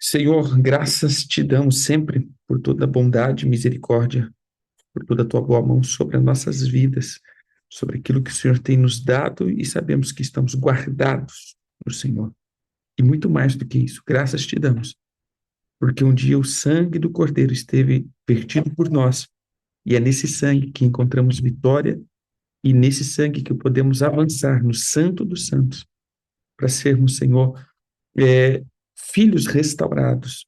Senhor, graças te damos sempre por toda a bondade e misericórdia, por toda a tua boa mão sobre as nossas vidas, sobre aquilo que o Senhor tem nos dado e sabemos que estamos guardados no Senhor. E muito mais do que isso, graças te damos, porque um dia o sangue do Cordeiro esteve vertido por nós e é nesse sangue que encontramos vitória e nesse sangue que podemos avançar no Santo dos Santos para sermos, Senhor, filhos restaurados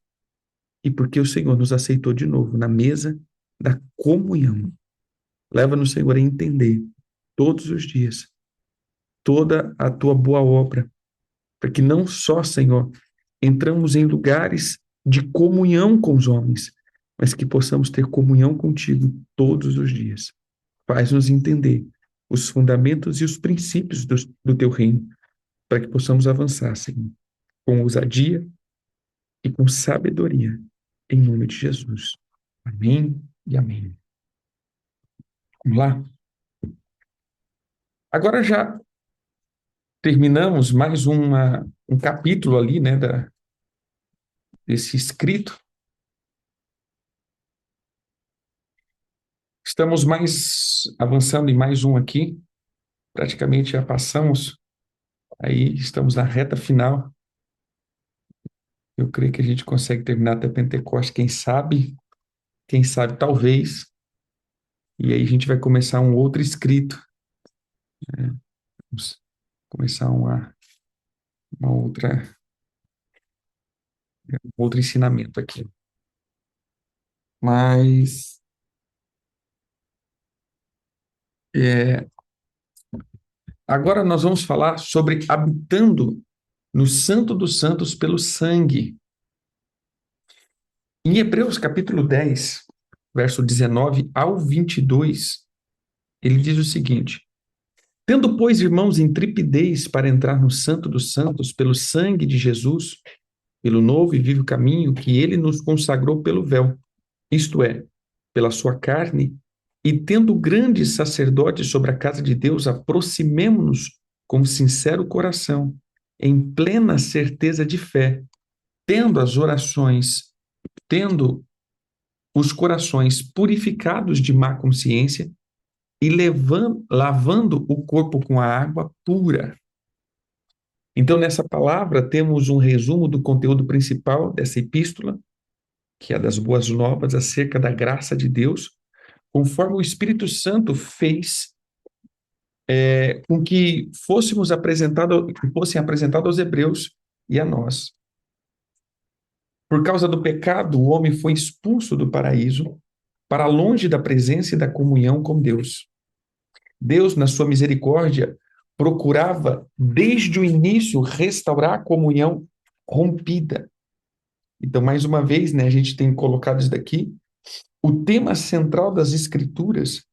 e porque o Senhor nos aceitou de novo na mesa da comunhão. Leva-nos, Senhor, a entender todos os dias toda a tua boa obra, para que não só, Senhor, entramos em lugares de comunhão com os homens, mas que possamos ter comunhão contigo todos os dias. Faz-nos entender os fundamentos e os princípios do teu reino, para que possamos avançar, Senhor, com ousadia e com sabedoria, em nome de Jesus. Amém e amém. Vamos lá? Agora já terminamos mais um capítulo ali, né, desse escrito. Estamos avançando em mais um aqui. Praticamente já passamos. Aí estamos na reta final. Eu creio que a gente consegue terminar até Pentecostes, quem sabe, talvez. E aí a gente vai começar um outro escrito, né? Vamos começar uma outra, um outro ensinamento aqui. Mas é, agora nós vamos falar sobre habitando no Santo dos Santos pelo sangue. Em Hebreus capítulo 10, verso 19 ao 22, ele diz o seguinte: Tendo, pois, irmãos, intrepidez para entrar no Santo dos Santos pelo sangue de Jesus, pelo novo e vivo caminho que ele nos consagrou pelo véu, isto é, pela sua carne, e tendo grande sacerdote sobre a casa de Deus, aproximemo-nos com sincero coração, em plena certeza de fé, tendo as orações, tendo os corações purificados de má consciência e lavando o corpo com a água pura. Então, nessa palavra, temos um resumo do conteúdo principal dessa epístola, que é das boas novas acerca da graça de Deus, conforme o Espírito Santo fez com que fossem apresentados aos hebreus e a nós. Por causa do pecado, o homem foi expulso do paraíso para longe da presença e da comunhão com Deus. Deus, na sua misericórdia, procurava desde o início restaurar a comunhão rompida. Então, mais uma vez, né, a gente tem colocado isso daqui. O tema central das Escrituras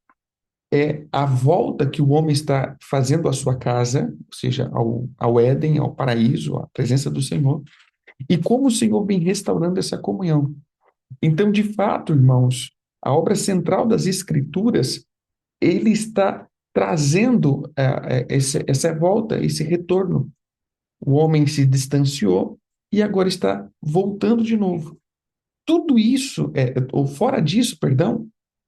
é a volta que o homem está fazendo à sua casa, ou seja, ao Éden, ao paraíso, à presença do Senhor, e como o Senhor vem restaurando essa comunhão. Então, de fato, irmãos, a obra central das Escrituras, ele está trazendo essa volta, esse retorno. O homem se distanciou e agora está voltando de novo. Tudo isso, ou fora disso, perdão,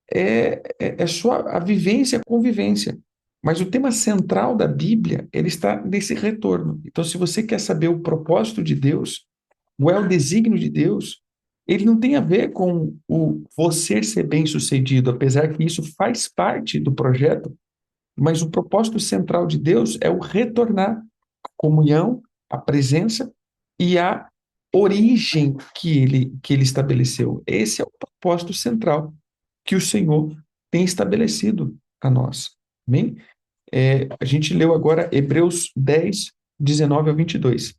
é só a vivência, a convivência. Mas o tema central da Bíblia, ele está nesse retorno. Então, se você quer saber o propósito de Deus, qual é o desígnio de Deus, ele não tem a ver com o você ser bem-sucedido, apesar que isso faz parte do projeto, mas o propósito central de Deus é o retornar à comunhão, à presença e à origem que ele estabeleceu. Esse é o propósito central que o Senhor tem estabelecido a nós. Amém? A gente leu agora Hebreus 10, 19 ao 22.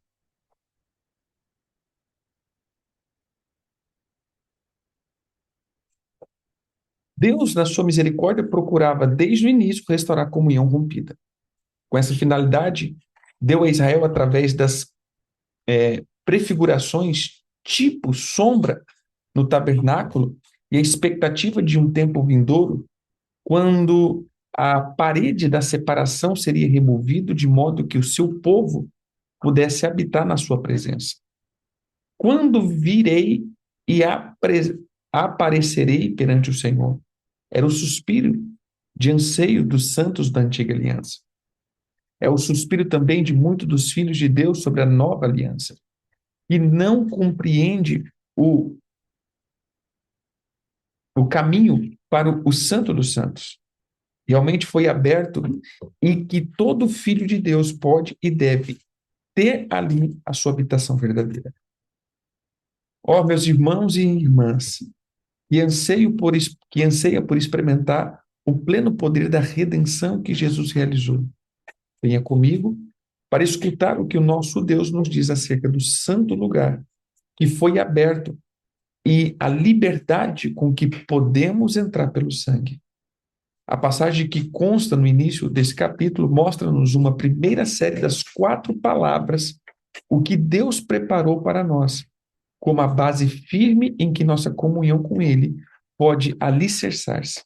Deus, na sua misericórdia, procurava desde o início restaurar a comunhão rompida. Com essa finalidade, deu a Israel, através das prefigurações, tipo, sombra, no tabernáculo, e a expectativa de um tempo vindouro, quando a parede da separação seria removida de modo que o seu povo pudesse habitar na sua presença. quando virei e aparecerei perante o Senhor. Era o suspiro de anseio dos santos da antiga aliança. É o suspiro também de muitos dos filhos de Deus sobre a nova aliança. E não compreende o caminho para o Santo dos Santos. Realmente foi aberto e que todo filho de Deus pode e deve ter ali a sua habitação verdadeira. Ó, meus irmãos e irmãs, que anseia por experimentar o pleno poder da redenção que Jesus realizou. Venha comigo para escutar o que o nosso Deus nos diz acerca do santo lugar que foi aberto e a liberdade com que podemos entrar pelo sangue. A passagem que consta no início desse capítulo mostra-nos uma primeira série das 4 palavras, o que Deus preparou para nós, como a base firme em que nossa comunhão com Ele pode alicerçar-se.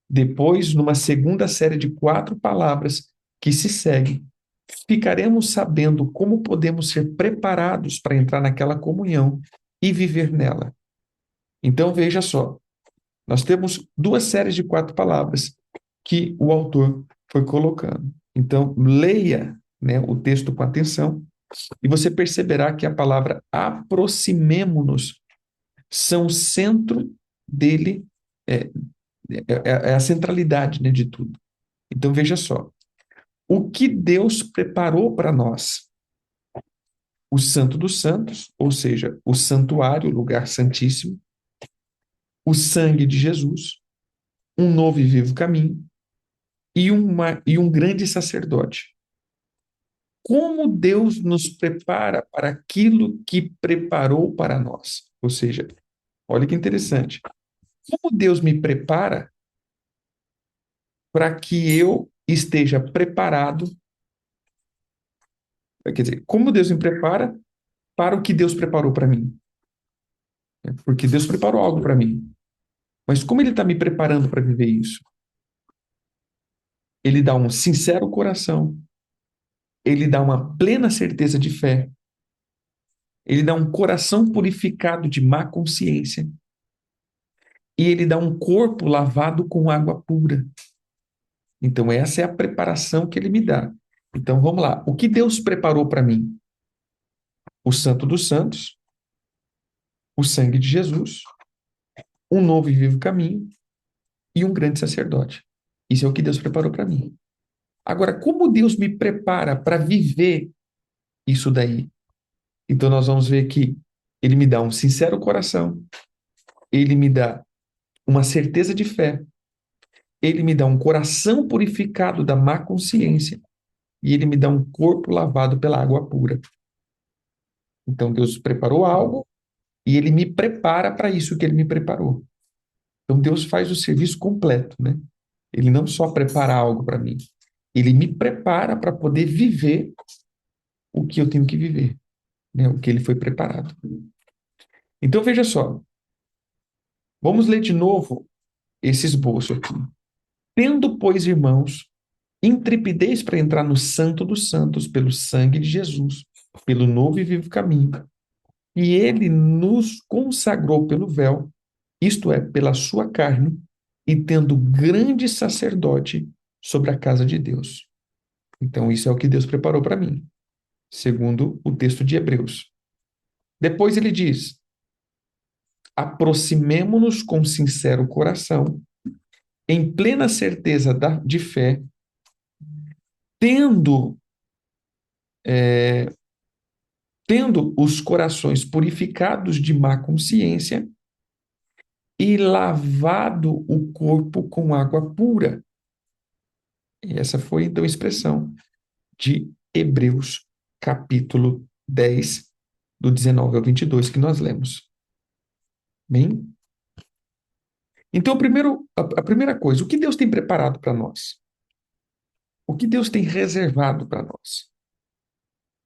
Depois, numa segunda série de 4 palavras que se segue, ficaremos sabendo como podemos ser preparados para entrar naquela comunhão e viver nela. Então, veja só, nós temos 2 séries de 4 palavras que o autor foi colocando. Então, leia, né, o texto com atenção e você perceberá que a palavra aproximemo-nos são o centro dele, é, é a centralidade, né, de tudo. Então, veja só, o que Deus preparou para nós? O Santo dos Santos, ou seja, o santuário, o lugar santíssimo, o sangue de Jesus, um novo e vivo caminho e um grande sacerdote. Como Deus nos prepara para aquilo que preparou para nós? Ou seja, olha que interessante. Como Deus me prepara para que eu esteja preparado? Quer dizer, como Deus me prepara para o que Deus preparou para mim? Porque Deus preparou algo para mim. Mas como Ele está me preparando para viver isso? Ele dá um sincero coração, ele dá uma plena certeza de fé, ele dá um coração purificado de má consciência e ele dá um corpo lavado com água pura. Então, essa é a preparação que ele me dá. Então, vamos lá. O que Deus preparou para mim? O Santo dos Santos, o sangue de Jesus, um novo e vivo caminho e um grande sacerdote. Isso é o que Deus preparou para mim. Agora, como Deus me prepara para viver isso daí? Então, nós vamos ver que ele me dá um sincero coração, ele me dá uma certeza de fé, ele me dá um coração purificado da má consciência e ele me dá um corpo lavado pela água pura. Então, Deus preparou algo e ele me prepara para isso que ele me preparou. Então, Deus faz o serviço completo, né? Ele não só prepara algo para mim, ele me prepara para poder viver o que eu tenho que viver, né? O que ele foi preparado. Então, veja só, vamos ler de novo esse esboço aqui. Tendo, pois, irmãos, intrepidez para entrar no Santo dos Santos pelo sangue de Jesus, pelo novo e vivo caminho, e ele nos consagrou pelo véu, isto é, pela sua carne, e tendo grande sacerdote sobre a casa de Deus. Então, isso é o que Deus preparou para mim, segundo o texto de Hebreus. Depois ele diz: aproximemo-nos com sincero coração, em plena certeza de fé, tendo, tendo os corações purificados de má consciência e lavado o corpo com água pura. E essa foi, então, a expressão de Hebreus, capítulo 10, do 19 ao 22, que nós lemos. Bem? Então, a primeira coisa, o que Deus tem preparado para nós? O que Deus tem reservado para nós?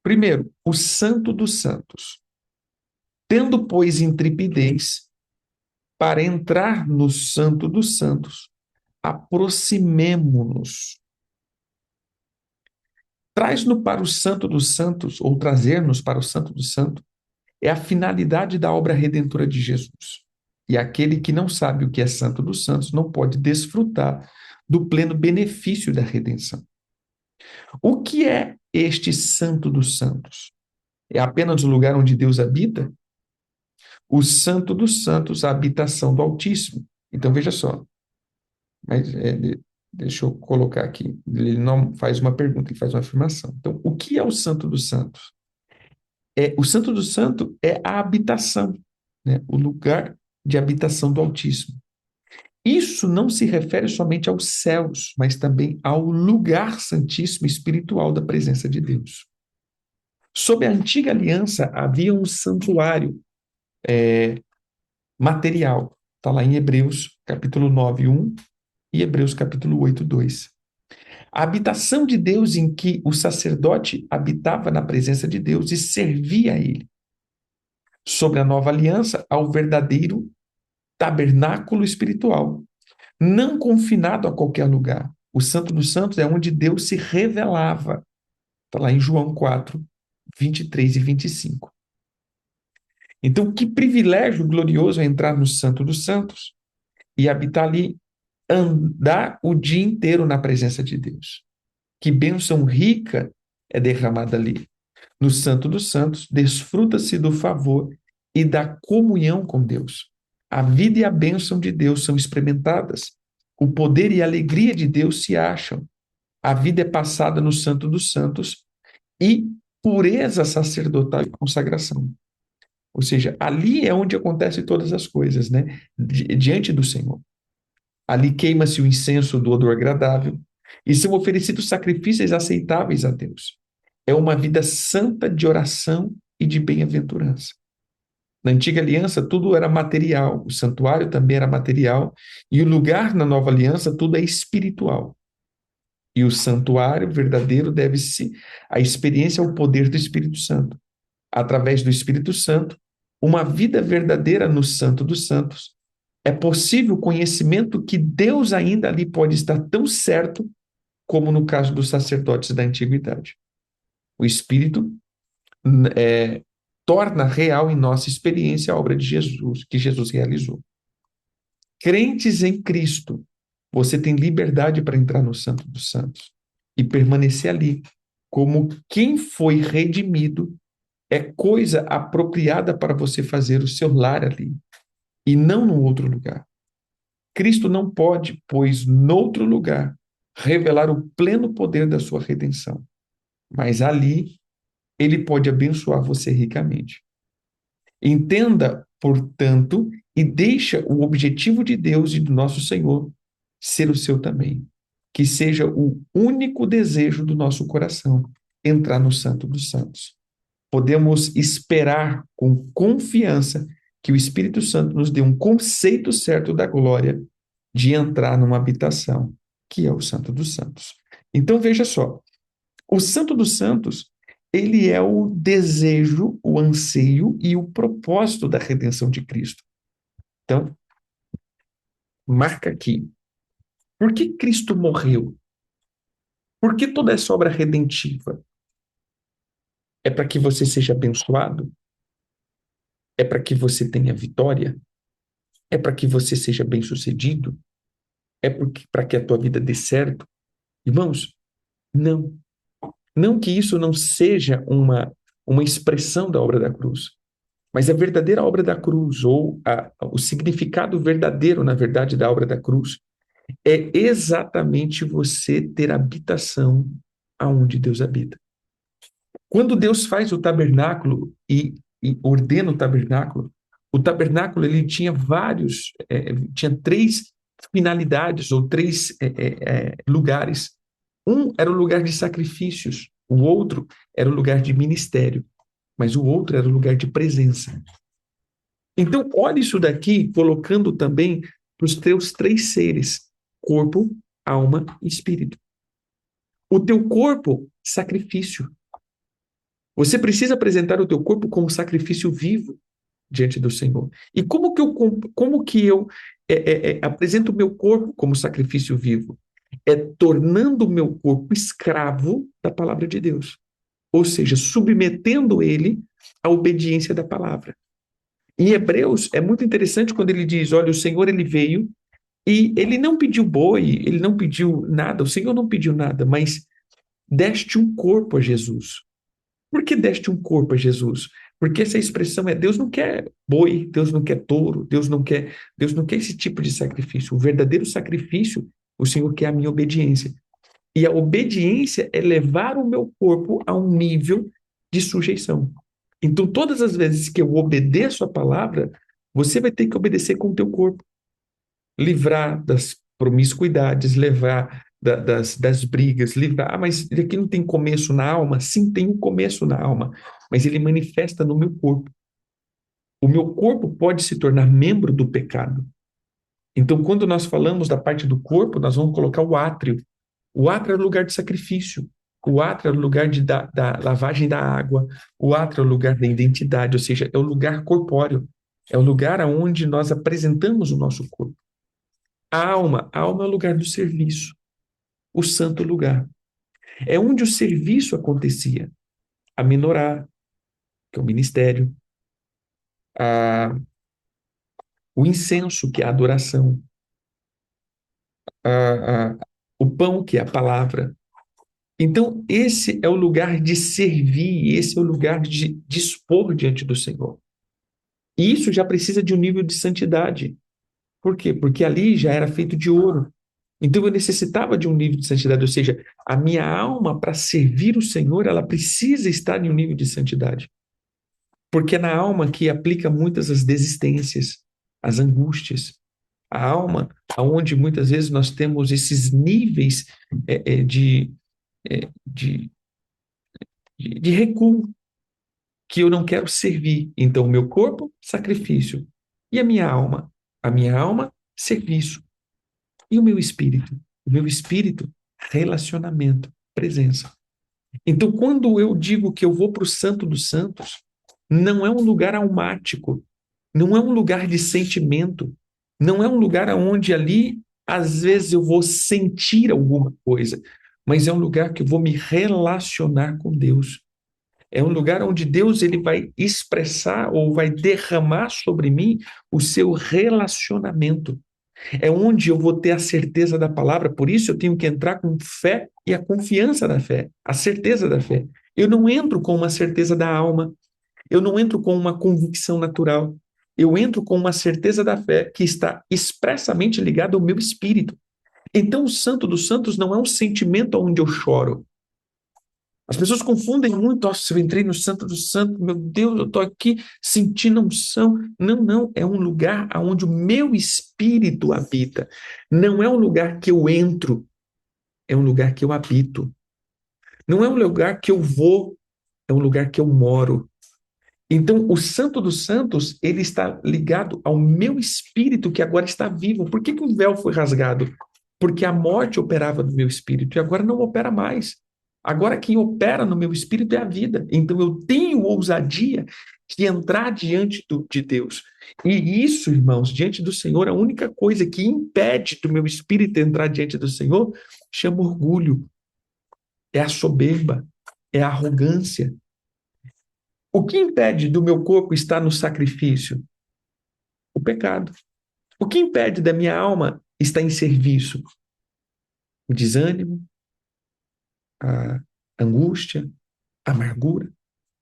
Primeiro, o Santo dos Santos. Tendo, pois, intrepidez para entrar no Santo dos Santos, aproximemo-nos. Traz-nos para o Santo dos Santos, ou trazer-nos para o Santo dos Santos, é a finalidade da obra redentora de Jesus. E aquele que não sabe o que é Santo dos Santos não pode desfrutar do pleno benefício da redenção. O que é este Santo dos Santos? É apenas o lugar onde Deus habita? O Santo dos Santos, a habitação do Altíssimo. Então veja só, mas, deixa eu colocar aqui. Ele não faz uma pergunta, ele faz uma afirmação. Então, o que é o Santo dos Santos? O Santo do Santo é a habitação, né? O lugar de habitação do Altíssimo. Isso não se refere somente aos céus, mas também ao lugar santíssimo espiritual da presença de Deus. Sob a antiga aliança, havia um santuário material. Está lá em Hebreus, capítulo 9, 1 e Hebreus, capítulo 8, 2. A habitação de Deus em que o sacerdote habitava na presença de Deus e servia a ele. Sobre a nova aliança, ao verdadeiro tabernáculo espiritual, não confinado a qualquer lugar. O Santo dos Santos é onde Deus se revelava. Está lá em João 4, 23 e 25. Então, que privilégio glorioso é entrar no Santo dos Santos e habitar ali, andar o dia inteiro na presença de Deus. Que bênção rica é derramada ali. No Santo dos Santos, desfruta-se do favor e da comunhão com Deus. A vida e a bênção de Deus são experimentadas. O poder e a alegria de Deus se acham. A vida é passada no Santo dos Santos e pureza sacerdotal e consagração. Ou seja, ali é onde acontecem todas as coisas, né? Diante do Senhor. Ali queima-se o incenso do odor agradável e são oferecidos sacrifícios aceitáveis a Deus. É uma vida santa de oração e de bem-aventurança. Na antiga aliança, tudo era material, o santuário também era material, e o lugar na nova aliança, tudo é espiritual. E o santuário verdadeiro deve-se à experiência ao poder do Espírito Santo. Através do Espírito Santo, uma vida verdadeira no Santo dos Santos, é possível o conhecimento que Deus ainda ali pode estar tão certo como no caso dos sacerdotes da antiguidade. O Espírito é, torna real em nossa experiência a obra de Jesus, que Jesus realizou. Crentes em Cristo, você tem liberdade para entrar no Santo dos Santos e permanecer ali, como quem foi redimido, é coisa apropriada para você fazer o seu lar ali, e não no outro lugar. Cristo não pode, pois, noutro lugar, revelar o pleno poder da sua redenção, mas ali ele pode abençoar você ricamente. Entenda, portanto, e deixa o objetivo de Deus e do nosso Senhor ser o seu também. Que seja o único desejo do nosso coração, entrar no Santo dos Santos. Podemos esperar com confiança que o Espírito Santo nos dê um conceito certo da glória de entrar numa habitação, que é o Santo dos Santos. Então, veja só, o Santo dos Santos, ele é o desejo, o anseio e o propósito da redenção de Cristo. Então, marca aqui. Por que Cristo morreu? Por que toda essa obra redentiva? É para que você seja abençoado? É para que você tenha vitória? É para que você seja bem-sucedido? É para que a tua vida dê certo? Irmãos, não. Não que isso não seja uma expressão da obra da cruz, mas a verdadeira obra da cruz, ou o significado verdadeiro, na verdade, da obra da cruz, é exatamente você ter habitação aonde Deus habita. Quando Deus faz o tabernáculo e ordena o tabernáculo ele tinha tinha três finalidades ou três lugares. Um era o lugar de sacrifícios, o outro era o lugar de ministério, mas o outro era o lugar de presença. Então, olha isso daqui, colocando também para os teus três seres: corpo, alma e espírito. O teu corpo, sacrifício. Você precisa apresentar o teu corpo como sacrifício vivo diante do Senhor. E como que eu apresento o meu corpo como sacrifício vivo? É tornando o meu corpo escravo da palavra de Deus. Ou seja, submetendo ele a obediência da palavra. Em Hebreus, é muito interessante quando ele diz, olha, o Senhor, ele veio e ele não pediu boi, ele não pediu nada, o Senhor não pediu nada, mas deste um corpo a Jesus. Por que deste um corpo a Jesus? Porque essa expressão é Deus não quer boi, Deus não quer touro, Deus não quer esse tipo de sacrifício. O verdadeiro sacrifício, o Senhor quer a minha obediência. E a obediência é levar o meu corpo a um nível de sujeição. Então, todas as vezes que eu obedeço a palavra, você vai ter que obedecer com o teu corpo. Livrar das promiscuidades, levar das brigas, livrar. Ah, mas aqui não tem começo na alma? Sim, tem um começo na alma, mas ele manifesta no meu corpo. O meu corpo pode se tornar membro do pecado. Então, quando nós falamos da parte do corpo, nós vamos colocar o átrio. O átrio é o lugar de sacrifício. O átrio é o lugar da lavagem da água. O átrio é o lugar da identidade, ou seja, é o lugar corpóreo. É o lugar onde nós apresentamos o nosso corpo. A alma é o lugar do serviço, o santo lugar. É onde o serviço acontecia. A menorá, que é o ministério, a, o incenso, que é a adoração, a, a, o pão, que é a palavra. Então, esse é o lugar de servir, esse é o lugar de dispor diante do Senhor. E isso já precisa de um nível de santidade. Por quê? Porque ali já era feito de ouro. Então eu necessitava de um nível de santidade, ou seja, a minha alma, para servir o Senhor, ela precisa estar em um nível de santidade. Porque é na alma que aplica muitas as desistências, as angústias. A alma, aonde muitas vezes nós temos esses níveis é, é, de, é, de, de recuo, que eu não quero servir. Então, o meu corpo, sacrifício. E a minha alma? A minha alma, serviço. E o meu espírito? O meu espírito, relacionamento, presença. Então, quando eu digo que eu vou para o Santo dos Santos, não é um lugar almático, não é um lugar de sentimento, não é um lugar onde ali, às vezes, eu vou sentir alguma coisa, mas é um lugar que eu vou me relacionar com Deus. É um lugar onde Deus ele vai expressar ou vai derramar sobre mim o seu relacionamento. É onde eu vou ter a certeza da palavra, por isso eu tenho que entrar com fé e a confiança da fé, a certeza da fé. Eu não entro com uma certeza da alma, eu não entro com uma convicção natural, eu entro com uma certeza da fé que está expressamente ligada ao meu espírito. Então, o Santo dos Santos não é um sentimento onde eu choro. As pessoas confundem muito, nossa, eu entrei no Santo dos Santos, meu Deus, eu estou aqui sentindo unção. Não, não, é um lugar onde o meu espírito habita. Não é um lugar que eu entro, é um lugar que eu habito. Não é um lugar que eu vou, é um lugar que eu moro. Então, o Santo dos Santos, ele está ligado ao meu espírito que agora está vivo. Por que que o véu foi rasgado? Porque a morte operava no meu espírito e agora não opera mais. Agora quem opera no meu espírito é a vida. Então eu tenho ousadia de entrar diante de Deus. E isso, irmãos, diante do Senhor, a única coisa que impede do meu espírito entrar diante do Senhor chama orgulho, é a soberba, é a arrogância. O que impede do meu corpo estar no sacrifício? O pecado. O que impede da minha alma estar em serviço? O desânimo, a angústia, a amargura.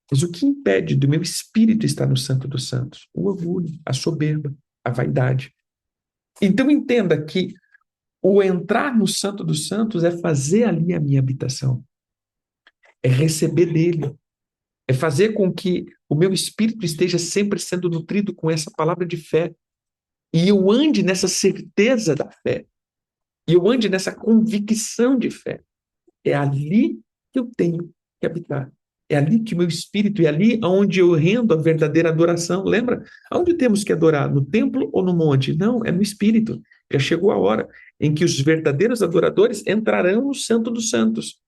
Mas o que impede do meu espírito estar no Santo dos Santos? O orgulho, a soberba, a vaidade. Então entenda que o entrar no Santo dos Santos é fazer ali a minha habitação, é receber dele, é fazer com que o meu espírito esteja sempre sendo nutrido com essa palavra de fé e eu ande nessa certeza da fé, e eu ande nessa convicção de fé. É ali que eu tenho que habitar. É ali que o meu espírito, é ali onde eu rendo a verdadeira adoração. Lembra? Aonde temos que adorar? No templo ou no monte? Não, é no espírito. Já chegou a hora em que os verdadeiros adoradores entrarão no Santo dos Santos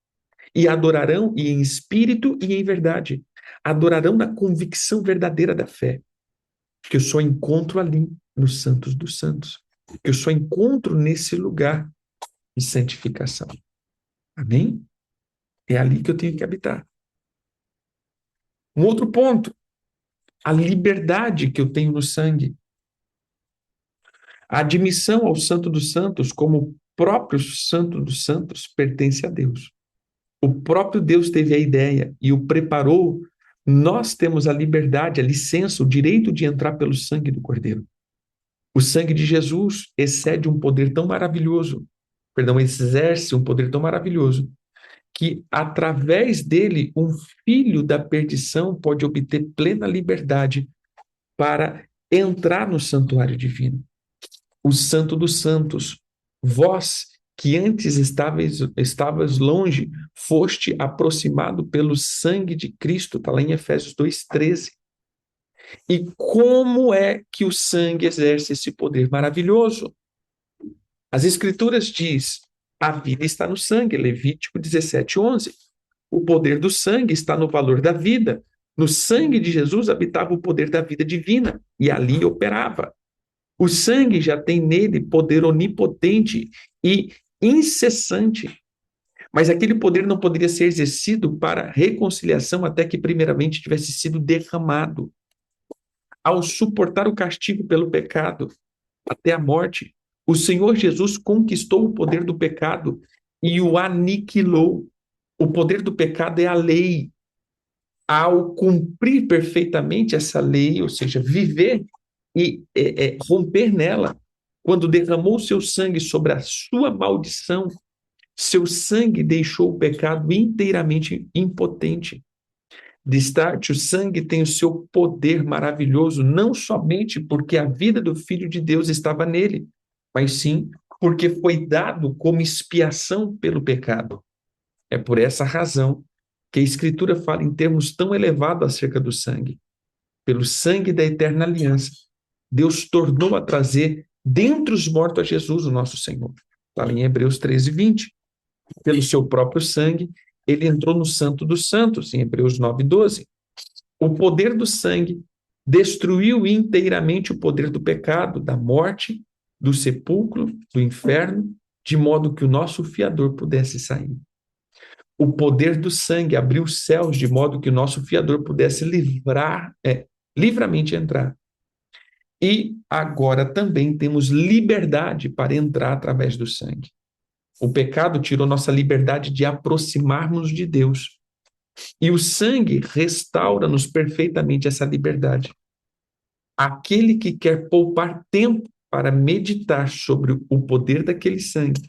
e adorarão e em espírito e em verdade. Adorarão na convicção verdadeira da fé, que eu só encontro ali no Santos dos Santos, que eu só encontro nesse lugar de santificação. Amém? É ali que eu tenho que habitar. Um outro ponto, a liberdade que eu tenho no sangue, a admissão ao Santo dos Santos como próprio Santo dos Santos pertence a Deus. O próprio Deus teve a ideia e o preparou. Nós temos a liberdade, a licença, o direito de entrar pelo sangue do Cordeiro. O sangue de Jesus excede um poder tão maravilhoso, exerce um poder tão maravilhoso, que através dele, um filho da perdição pode obter plena liberdade para entrar no santuário divino. O Santo dos Santos, vós que antes estavas longe, foste aproximado pelo sangue de Cristo, está lá em Efésios 2,13. E como é que o sangue exerce esse poder maravilhoso? As Escrituras diz, a vida está no sangue, Levítico 17:11. O poder do sangue está no valor da vida. No sangue de Jesus habitava o poder da vida divina, e ali operava. O sangue já tem nele poder onipotente e incessante. Mas aquele poder não poderia ser exercido para reconciliação até que primeiramente tivesse sido derramado. Ao suportar o castigo pelo pecado até a morte, o Senhor Jesus conquistou o poder do pecado e o aniquilou. O poder do pecado é a lei. Ao cumprir perfeitamente essa lei, ou seja, viver e romper nela, quando derramou seu sangue sobre a sua maldição, seu sangue deixou o pecado inteiramente impotente. Destarte, o sangue tem o seu poder maravilhoso, não somente porque a vida do Filho de Deus estava nele, mas sim porque foi dado como expiação pelo pecado. É por essa razão que a Escritura fala em termos tão elevados acerca do sangue. Pelo sangue da eterna aliança, Deus tornou a trazer dentre os mortos a Jesus, o nosso Senhor. Está em Hebreus 13:20. Pelo seu próprio sangue, ele entrou no Santo dos Santos, em Hebreus 9:12. O poder do sangue destruiu inteiramente o poder do pecado, da morte, do sepulcro, do inferno, de modo que o nosso fiador pudesse sair. O poder do sangue abriu os céus, de modo que o nosso fiador pudesse livremente entrar. E agora também temos liberdade para entrar através do sangue. O pecado tirou nossa liberdade de aproximarmos de Deus. E o sangue restaura-nos perfeitamente essa liberdade. Aquele que quer poupar tempo para meditar sobre o poder daquele sangue,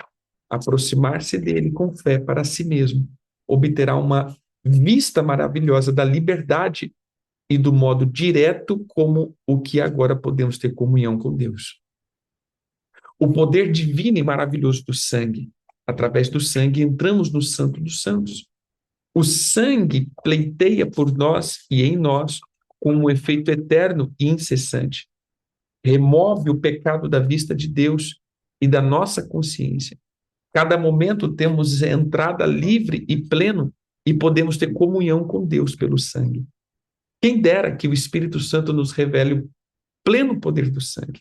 aproximar-se dele com fé para si mesmo, obterá uma vista maravilhosa da liberdade e do modo direto como o que agora podemos ter comunhão com Deus. O poder divino e maravilhoso do sangue. Através do sangue entramos no Santo dos Santos. O sangue pleiteia por nós e em nós com um efeito eterno e incessante. Remove o pecado da vista de Deus e da nossa consciência. Cada momento temos entrada livre e pleno e podemos ter comunhão com Deus pelo sangue. Quem dera que o Espírito Santo nos revele o pleno poder do sangue,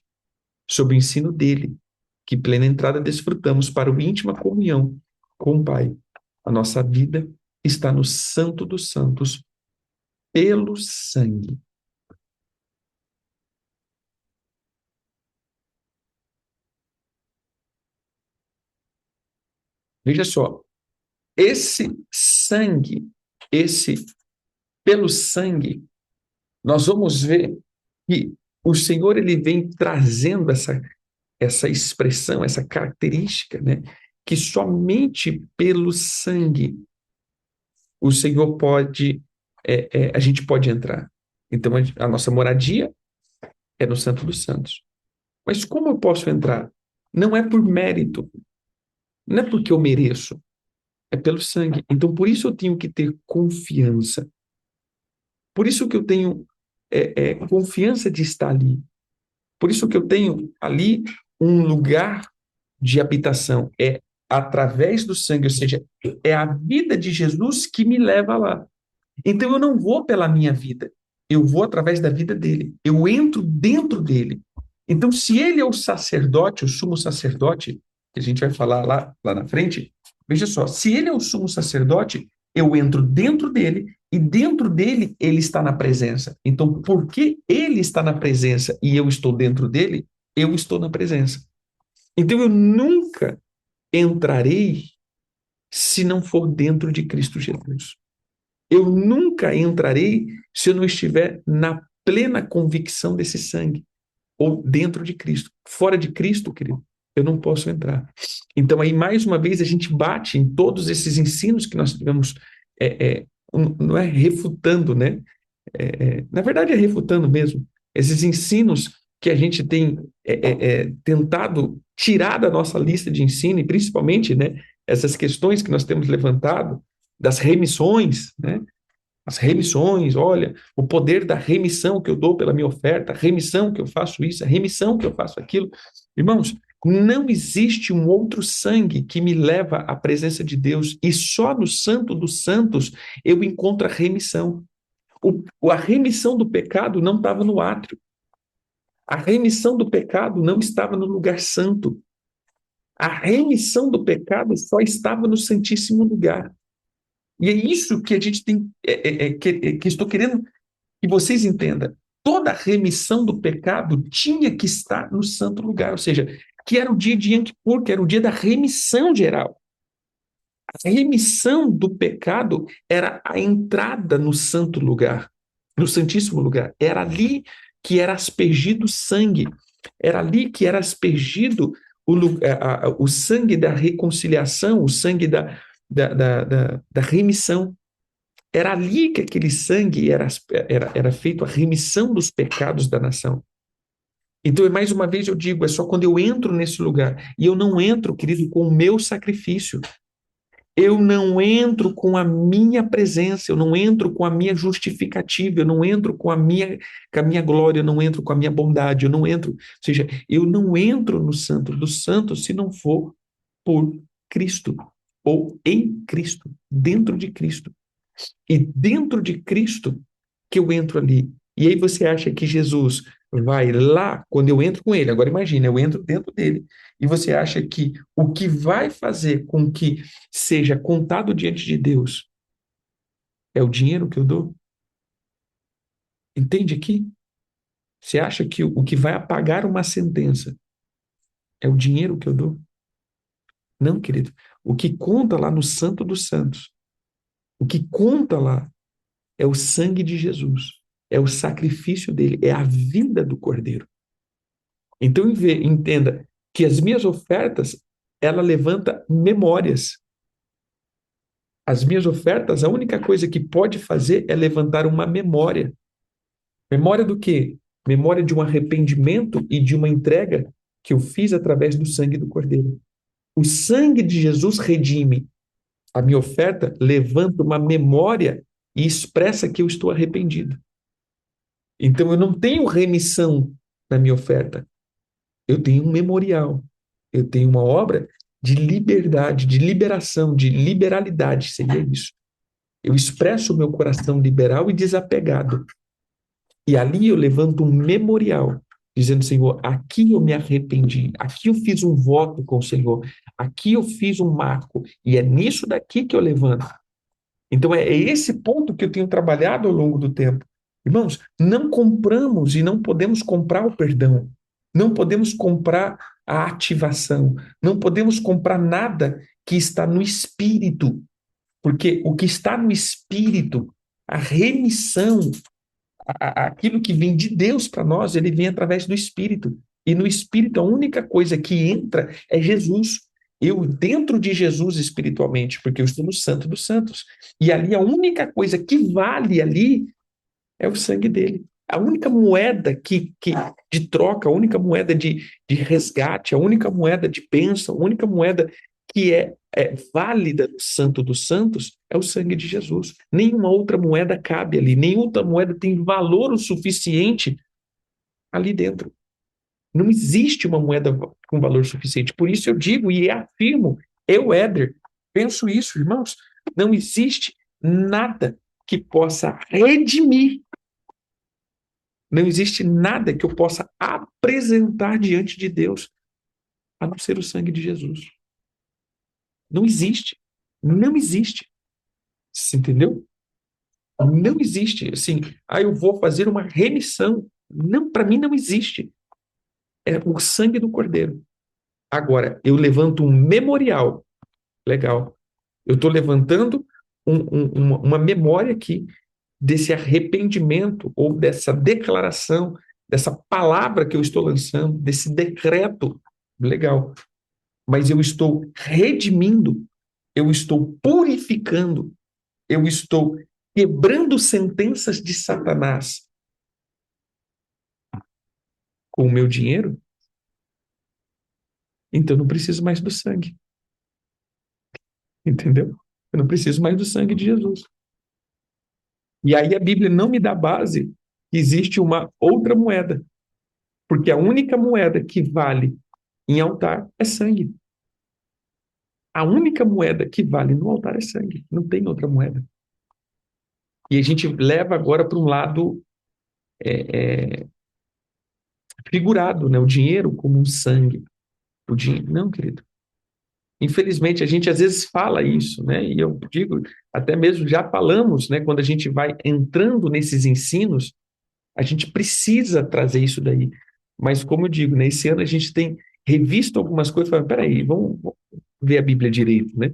sob o ensino dele, que plena entrada desfrutamos para uma íntima comunhão com o Pai. A nossa vida está no Santo dos Santos, pelo sangue. Veja só, esse sangue, pelo sangue, nós vamos ver que o Senhor ele vem trazendo essa expressão, essa característica, né? Que somente pelo sangue o Senhor pode, a gente pode entrar. Então, a nossa moradia é no Santo dos Santos. Mas como eu posso entrar? Não é por mérito, não é porque eu mereço, é pelo sangue. Então, por isso eu tenho que ter confiança. Por isso que eu tenho confiança de estar ali. Por isso que eu tenho ali um lugar de habitação. É através do sangue, ou seja, é a vida de Jesus que me leva lá. Então eu não vou pela minha vida, eu vou através da vida dele. Eu entro dentro dele. Então, se ele é o sacerdote, o sumo sacerdote, que a gente vai falar lá na frente, veja só, se ele é o sumo sacerdote, eu entro dentro dele e dentro dele ele está na presença. Então, porque ele está na presença e eu estou dentro dele, eu estou na presença. Então, eu nunca entrarei se não for dentro de Cristo Jesus. Eu nunca entrarei se eu não estiver na plena convicção desse sangue, ou dentro de Cristo. Fora de Cristo, querido, eu não posso entrar. Então, aí, mais uma vez, a gente bate em todos esses ensinos que nós tivemos, não é refutando, né? Na verdade, é refutando mesmo. Esses ensinos que a gente tem tentado tirar da nossa lista de ensino, e principalmente, né, essas questões que nós temos levantado, das remissões, né? As remissões, olha, o poder da remissão que eu dou pela minha oferta, a remissão que eu faço isso, a remissão que eu faço aquilo. Irmãos, não existe um outro sangue que me leva à presença de Deus, e só no Santo dos Santos eu encontro a remissão. A remissão do pecado não estava no átrio. A remissão do pecado não estava no lugar santo. A remissão do pecado só estava no Santíssimo Lugar. E é isso que a gente tem, que estou querendo que vocês entendam. Toda a remissão do pecado tinha que estar no santo lugar, ou seja, que era o dia de Yom Kippur, que era o dia da remissão geral. A remissão do pecado era a entrada no santo lugar, no santíssimo lugar. Era ali que era aspergido sangue. Era ali que era aspergido o sangue da reconciliação, o sangue da remissão. Era ali que aquele sangue era feito a remissão dos pecados da nação. Então, mais uma vez eu digo, é só quando eu entro nesse lugar, e eu não entro, querido, com o meu sacrifício, eu não entro com a minha presença, eu não entro com a minha justificativa, eu não entro com a minha glória, eu não entro com a minha bondade, eu não entro, ou seja, eu não entro no Santo dos Santos se não for por Cristo, ou em Cristo, dentro de Cristo. E dentro de Cristo que eu entro ali. E aí você acha que Jesus vai lá, quando eu entro com ele, agora imagina, eu entro dentro dele, e você acha que o que vai fazer com que seja contado diante de Deus é o dinheiro que eu dou? Entende aqui? Você acha que o que vai apagar uma sentença é o dinheiro que eu dou? Não, querido. O que conta lá no Santo dos Santos, o que conta lá é o sangue de Jesus, é o sacrifício dele, é a vida do Cordeiro. Então, entenda que as minhas ofertas, ela levanta memórias. As minhas ofertas, a única coisa que pode fazer é levantar uma memória. Memória do quê? Memória de um arrependimento e de uma entrega que eu fiz através do sangue do Cordeiro. O sangue de Jesus redime. A minha oferta levanta uma memória e expressa que eu estou arrependido. Então, eu não tenho remissão na minha oferta. Eu tenho um memorial, eu tenho uma obra de liberdade, de liberação, de liberalidade, seria isso. Eu expresso o meu coração liberal e desapegado. E ali eu levanto um memorial, dizendo, Senhor, aqui eu me arrependi, aqui eu fiz um voto com o Senhor, aqui eu fiz um marco, e é nisso daqui que eu levanto. Então é esse ponto que eu tenho trabalhado ao longo do tempo. Irmãos, não compramos e não podemos comprar o perdão. Não podemos comprar a ativação. Não podemos comprar nada que está no espírito. Porque o que está no espírito, a remissão, aquilo que vem de Deus para nós, ele vem através do espírito. E no espírito, a única coisa que entra é Jesus. Eu dentro de Jesus espiritualmente, porque eu estou no Santo dos Santos. E ali a única coisa que vale ali é o sangue dele. A única moeda de troca, a única moeda de resgate, a única moeda de bênção, a única moeda que é válida no Santo dos Santos é o sangue de Jesus. Nenhuma outra moeda cabe ali, nenhuma outra moeda tem valor o suficiente ali dentro. Não existe uma moeda com valor suficiente. Por isso eu digo e afirmo, eu, Éder, penso isso, irmãos, não existe nada que possa redimir. Não existe nada que eu possa apresentar diante de Deus a não ser o sangue de Jesus. Não existe. Não existe. Você entendeu? Não existe assim, eu vou fazer uma remissão. Não, para mim não existe. É o sangue do Cordeiro. Agora, eu levanto um memorial. Legal. Eu estou levantando uma memória aqui desse arrependimento ou dessa declaração, dessa palavra que eu estou lançando, desse decreto. Legal. Mas eu estou redimindo, eu estou purificando, eu estou quebrando sentenças de Satanás com o meu dinheiro, então eu não preciso mais do sangue. Entendeu? Eu não preciso mais do sangue de Jesus. E aí a Bíblia não me dá base que existe uma outra moeda, porque a única moeda que vale em altar é sangue. A única moeda que vale no altar é sangue, não tem outra moeda. E a gente leva agora para um lado figurado, né? O dinheiro como um sangue. O dinheiro, não, querido. Infelizmente, a gente às vezes fala isso, né? E eu digo, até mesmo já falamos, né? Quando a gente vai entrando nesses ensinos, a gente precisa trazer isso daí. Mas, como eu digo, né? Esse ano a gente tem revisto algumas coisas e falado, peraí, vamos ver a Bíblia direito, né?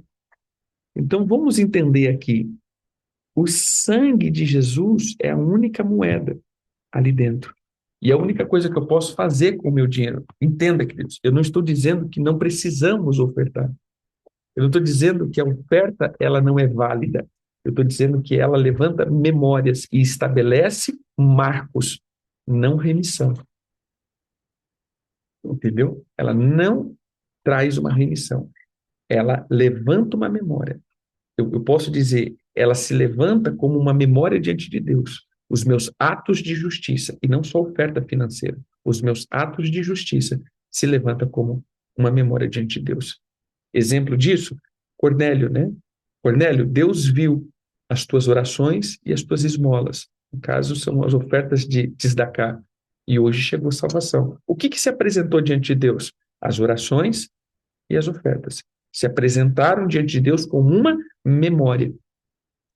Então, vamos entender aqui. O sangue de Jesus é a única moeda ali dentro. E a única coisa que eu posso fazer com o meu dinheiro, entenda, queridos, eu não estou dizendo que não precisamos ofertar. Eu não estou dizendo que a oferta ela não é válida. Eu estou dizendo que ela levanta memórias e estabelece marcos, não remissão. Entendeu? Ela não traz uma remissão. Ela levanta uma memória. Eu posso dizer, ela se levanta como uma memória diante de Deus. Os meus atos de justiça, e não só oferta financeira, os meus atos de justiça se levanta como uma memória diante de Deus. Exemplo disso, Cornélio, né? Cornélio, Deus viu as tuas orações e as tuas esmolas. No caso, são as ofertas de Tzedaká. E hoje chegou a salvação. O que se apresentou diante de Deus? As orações e as ofertas. Se apresentaram diante de Deus como uma memória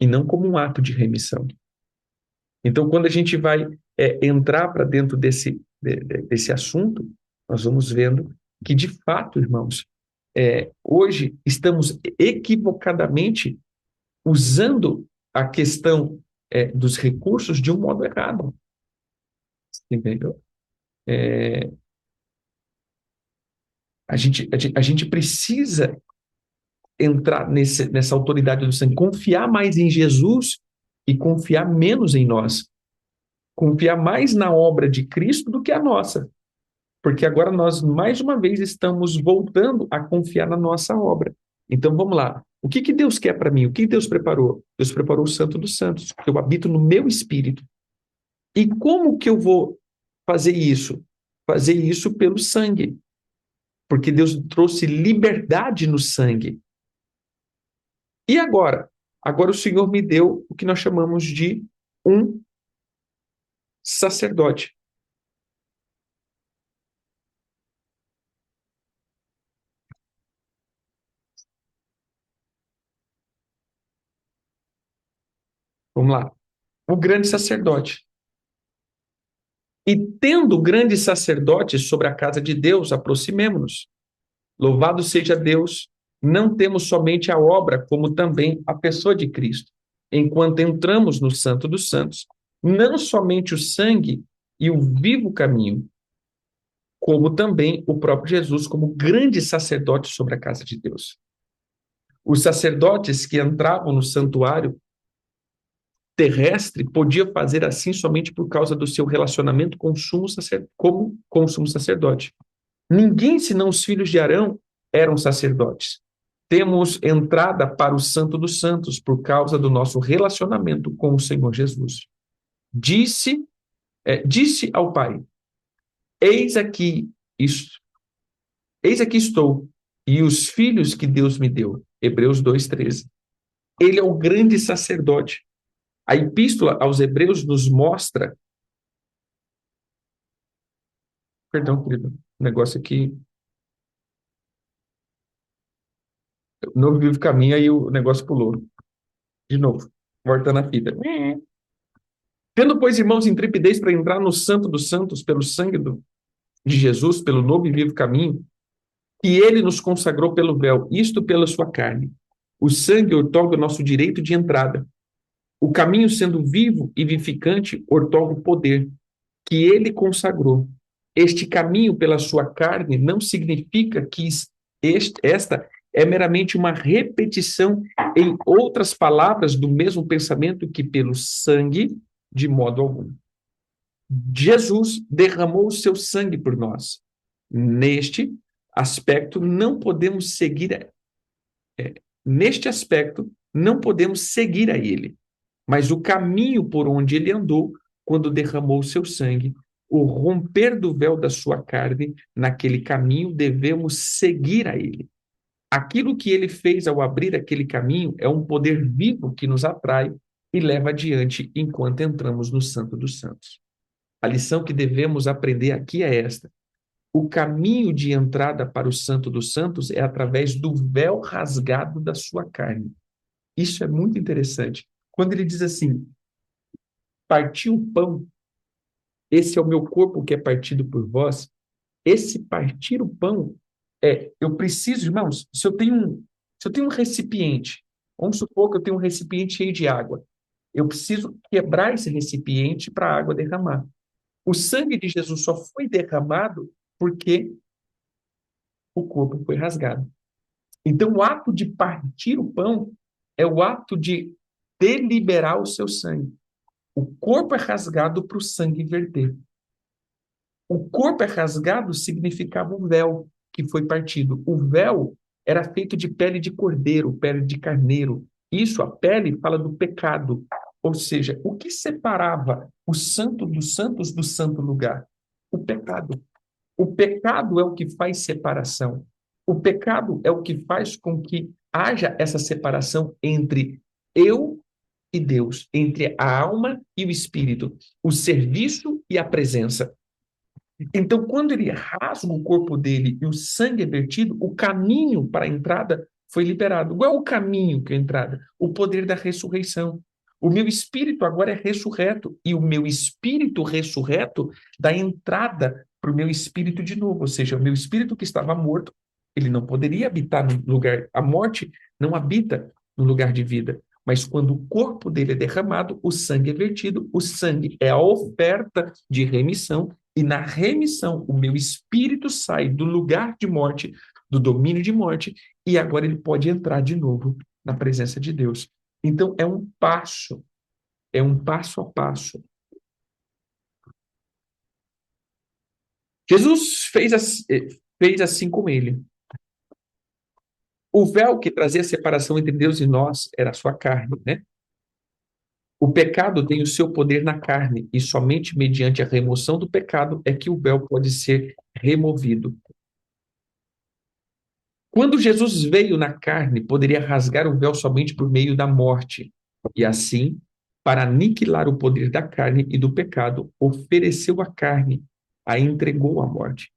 e não como um ato de remissão. Então, quando a gente vai entrar para dentro desse assunto, nós vamos vendo que, de fato, irmãos, hoje estamos equivocadamente usando a questão dos recursos de um modo errado. Entendeu? A gente precisa entrar nessa autoridade do sangue, confiar mais em Jesus e confiar menos em nós. Confiar mais na obra de Cristo do que a nossa. Porque agora nós, mais uma vez, estamos voltando a confiar na nossa obra. Então, vamos lá. O que Deus quer para mim? O que Deus preparou? Deus preparou o Santo dos Santos, que eu habito no meu espírito. E como que eu vou fazer isso? Fazer isso pelo sangue. Porque Deus trouxe liberdade no sangue. E agora? Agora o Senhor me deu o que nós chamamos de um sacerdote. Vamos lá. O grande sacerdote. E tendo grande sacerdote sobre a casa de Deus, aproximemo-nos. Louvado seja Deus, não temos somente a obra, como também a pessoa de Cristo. Enquanto entramos no Santo dos Santos, não somente o sangue e o vivo caminho, como também o próprio Jesus, como grande sacerdote sobre a casa de Deus. Os sacerdotes que entravam no santuário terrestre podiam fazer assim somente por causa do seu relacionamento com o sumo sacerdote. Ninguém senão os filhos de Arão eram sacerdotes. Temos entrada para o Santo dos Santos por causa do nosso relacionamento com o Senhor Jesus. Disse ao Pai: Eis aqui, eis aqui estou, e os filhos que Deus me deu. Hebreus 2:13. Ele é o grande sacerdote. A epístola aos Hebreus nos mostra. Perdão, querido, o negócio aqui. No vivo caminho, aí o negócio pulou. De novo, voltando a fita. Tendo, pois, irmãos, intrepidez para entrar no Santo dos Santos pelo sangue de Jesus, pelo novo e vivo caminho, que ele nos consagrou pelo véu, isto pela sua carne. O sangue outorga o nosso direito de entrada. O caminho, sendo vivo e vivificante, outorga o poder que ele consagrou. Este caminho pela sua carne não significa que esta é meramente uma repetição em outras palavras do mesmo pensamento que pelo sangue, de modo algum. Jesus derramou o seu sangue por nós. Neste aspecto, não podemos seguir neste aspecto, não podemos seguir a ele, mas o caminho por onde ele andou quando derramou o seu sangue, o romper do véu da sua carne, naquele caminho devemos seguir a ele. Aquilo que ele fez ao abrir aquele caminho é um poder vivo que nos atrai e leva adiante enquanto entramos no Santo dos Santos. A lição que devemos aprender aqui é esta: o caminho de entrada para o Santo dos Santos é através do véu rasgado da sua carne. Isso é muito interessante. Quando ele diz assim, partiu o pão, esse é o meu corpo que é partido por vós, esse partir o pão eu preciso, irmãos, se eu tenho um recipiente, vamos supor que eu tenho um recipiente cheio de água, eu preciso quebrar esse recipiente para a água derramar. O sangue de Jesus só foi derramado porque o corpo foi rasgado. Então, o ato de partir o pão é o ato de deliberar o seu sangue. O corpo é rasgado para o sangue verter. O corpo é rasgado significava o véu que foi partido. O véu era feito de pele de cordeiro, pele de carneiro. Isso, a pele, fala do pecado. Ou seja, o que separava o santo dos santos do santo lugar? O pecado. O pecado é o que faz separação. O pecado é o que faz com que haja essa separação entre eu e Deus, entre a alma e o espírito, o serviço e a presença. Então, quando ele rasga o corpo dele e o sangue é vertido, o caminho para a entrada foi liberado. Qual é o caminho que é a entrada? O poder da ressurreição. O meu espírito agora é ressurreto, e o meu espírito ressurreto dá entrada para o meu espírito de novo, ou seja, o meu espírito que estava morto, ele não poderia habitar no lugar, a morte não habita no lugar de vida. Mas quando o corpo dele é derramado, o sangue é vertido, o sangue é a oferta de remissão, e na remissão, o meu espírito sai do lugar de morte, do domínio de morte, e agora ele pode entrar de novo na presença de Deus. Então, é um passo a passo. Jesus fez assim com ele. O véu que trazia a separação entre Deus e nós era a sua carne, né? O pecado tem o seu poder na carne, e somente mediante a remoção do pecado é que o véu pode ser removido. Quando Jesus veio na carne, poderia rasgar o véu somente por meio da morte. E assim, para aniquilar o poder da carne e do pecado, ofereceu a carne, a entregou à morte.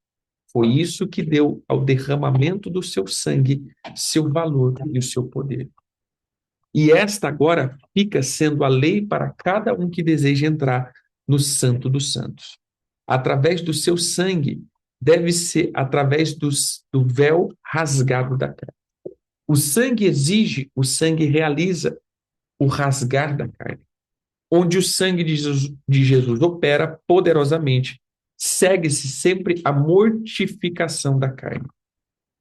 Foi isso que deu ao derramamento do seu sangue seu valor e o seu poder. E esta agora fica sendo a lei para cada um que deseja entrar no Santo dos Santos. Através do seu sangue, deve ser através do véu rasgado da carne. O sangue realiza o rasgar da carne. Onde o sangue de Jesus opera poderosamente, segue-se sempre a mortificação da carne.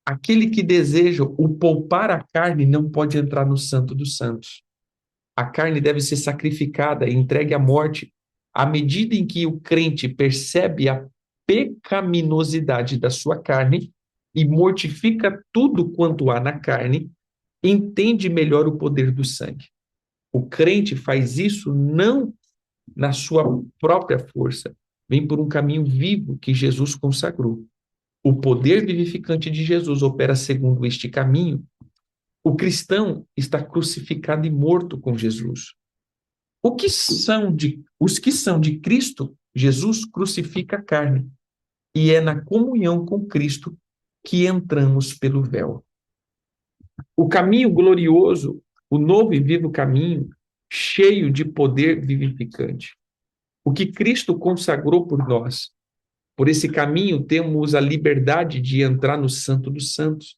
Aquele que deseja o poupar a carne não pode entrar no Santo dos Santos. A carne deve ser sacrificada e entregue à morte. À medida em que o crente percebe a pecaminosidade da sua carne e mortifica tudo quanto há na carne, entende melhor o poder do sangue. O crente faz isso não na sua própria força, vem por um caminho vivo que Jesus consagrou. O poder vivificante de Jesus opera segundo este caminho. O cristão está crucificado e morto com Jesus. Os que são de Cristo, Jesus crucifica a carne. E é na comunhão com Cristo que entramos pelo véu. O caminho glorioso o novo e vivo caminho, cheio de poder vivificante. O que Cristo consagrou por nós. Por esse caminho, temos a liberdade de entrar no Santo dos Santos.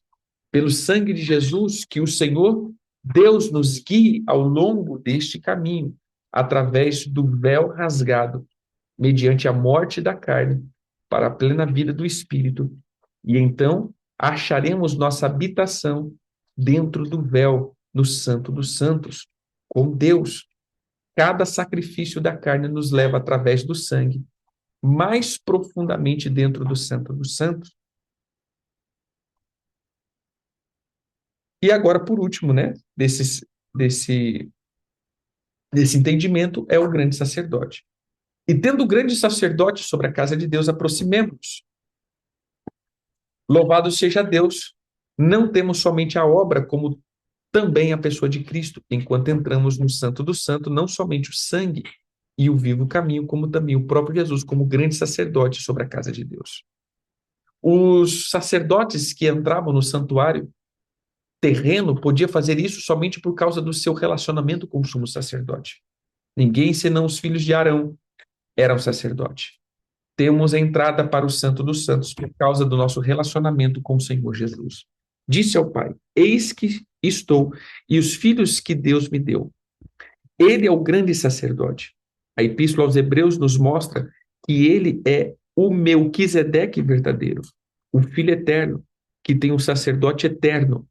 Pelo sangue de Jesus, que o Senhor Deus nos guie ao longo deste caminho, através do véu rasgado, mediante a morte da carne, para a plena vida do Espírito. E então acharemos nossa habitação dentro do véu, no Santo dos Santos, com Deus. Cada sacrifício da carne nos leva através do sangue mais profundamente dentro do Santo dos Santos. E agora, por último, né, desse entendimento, é o grande sacerdote. E tendo o grande sacerdote sobre a casa de Deus, aproximemo-nos. Louvado seja Deus. Não temos somente a obra, como também a pessoa de Cristo, enquanto entramos no Santo do Santo, não somente o sangue e o vivo caminho, como também o próprio Jesus, como grande sacerdote sobre a casa de Deus. Os sacerdotes que entravam no santuário terreno podiam fazer isso somente por causa do seu relacionamento com o sumo sacerdote. Ninguém, senão os filhos de Arão, eram sacerdote. Temos a entrada para o Santo dos Santos por causa do nosso relacionamento com o Senhor Jesus. Disse ao Pai: Eis que estou, e os filhos que Deus me deu. Ele é o grande sacerdote. A Epístola aos Hebreus nos mostra que ele é o Melquisedeque verdadeiro, o Filho eterno, que tem um sacerdote eterno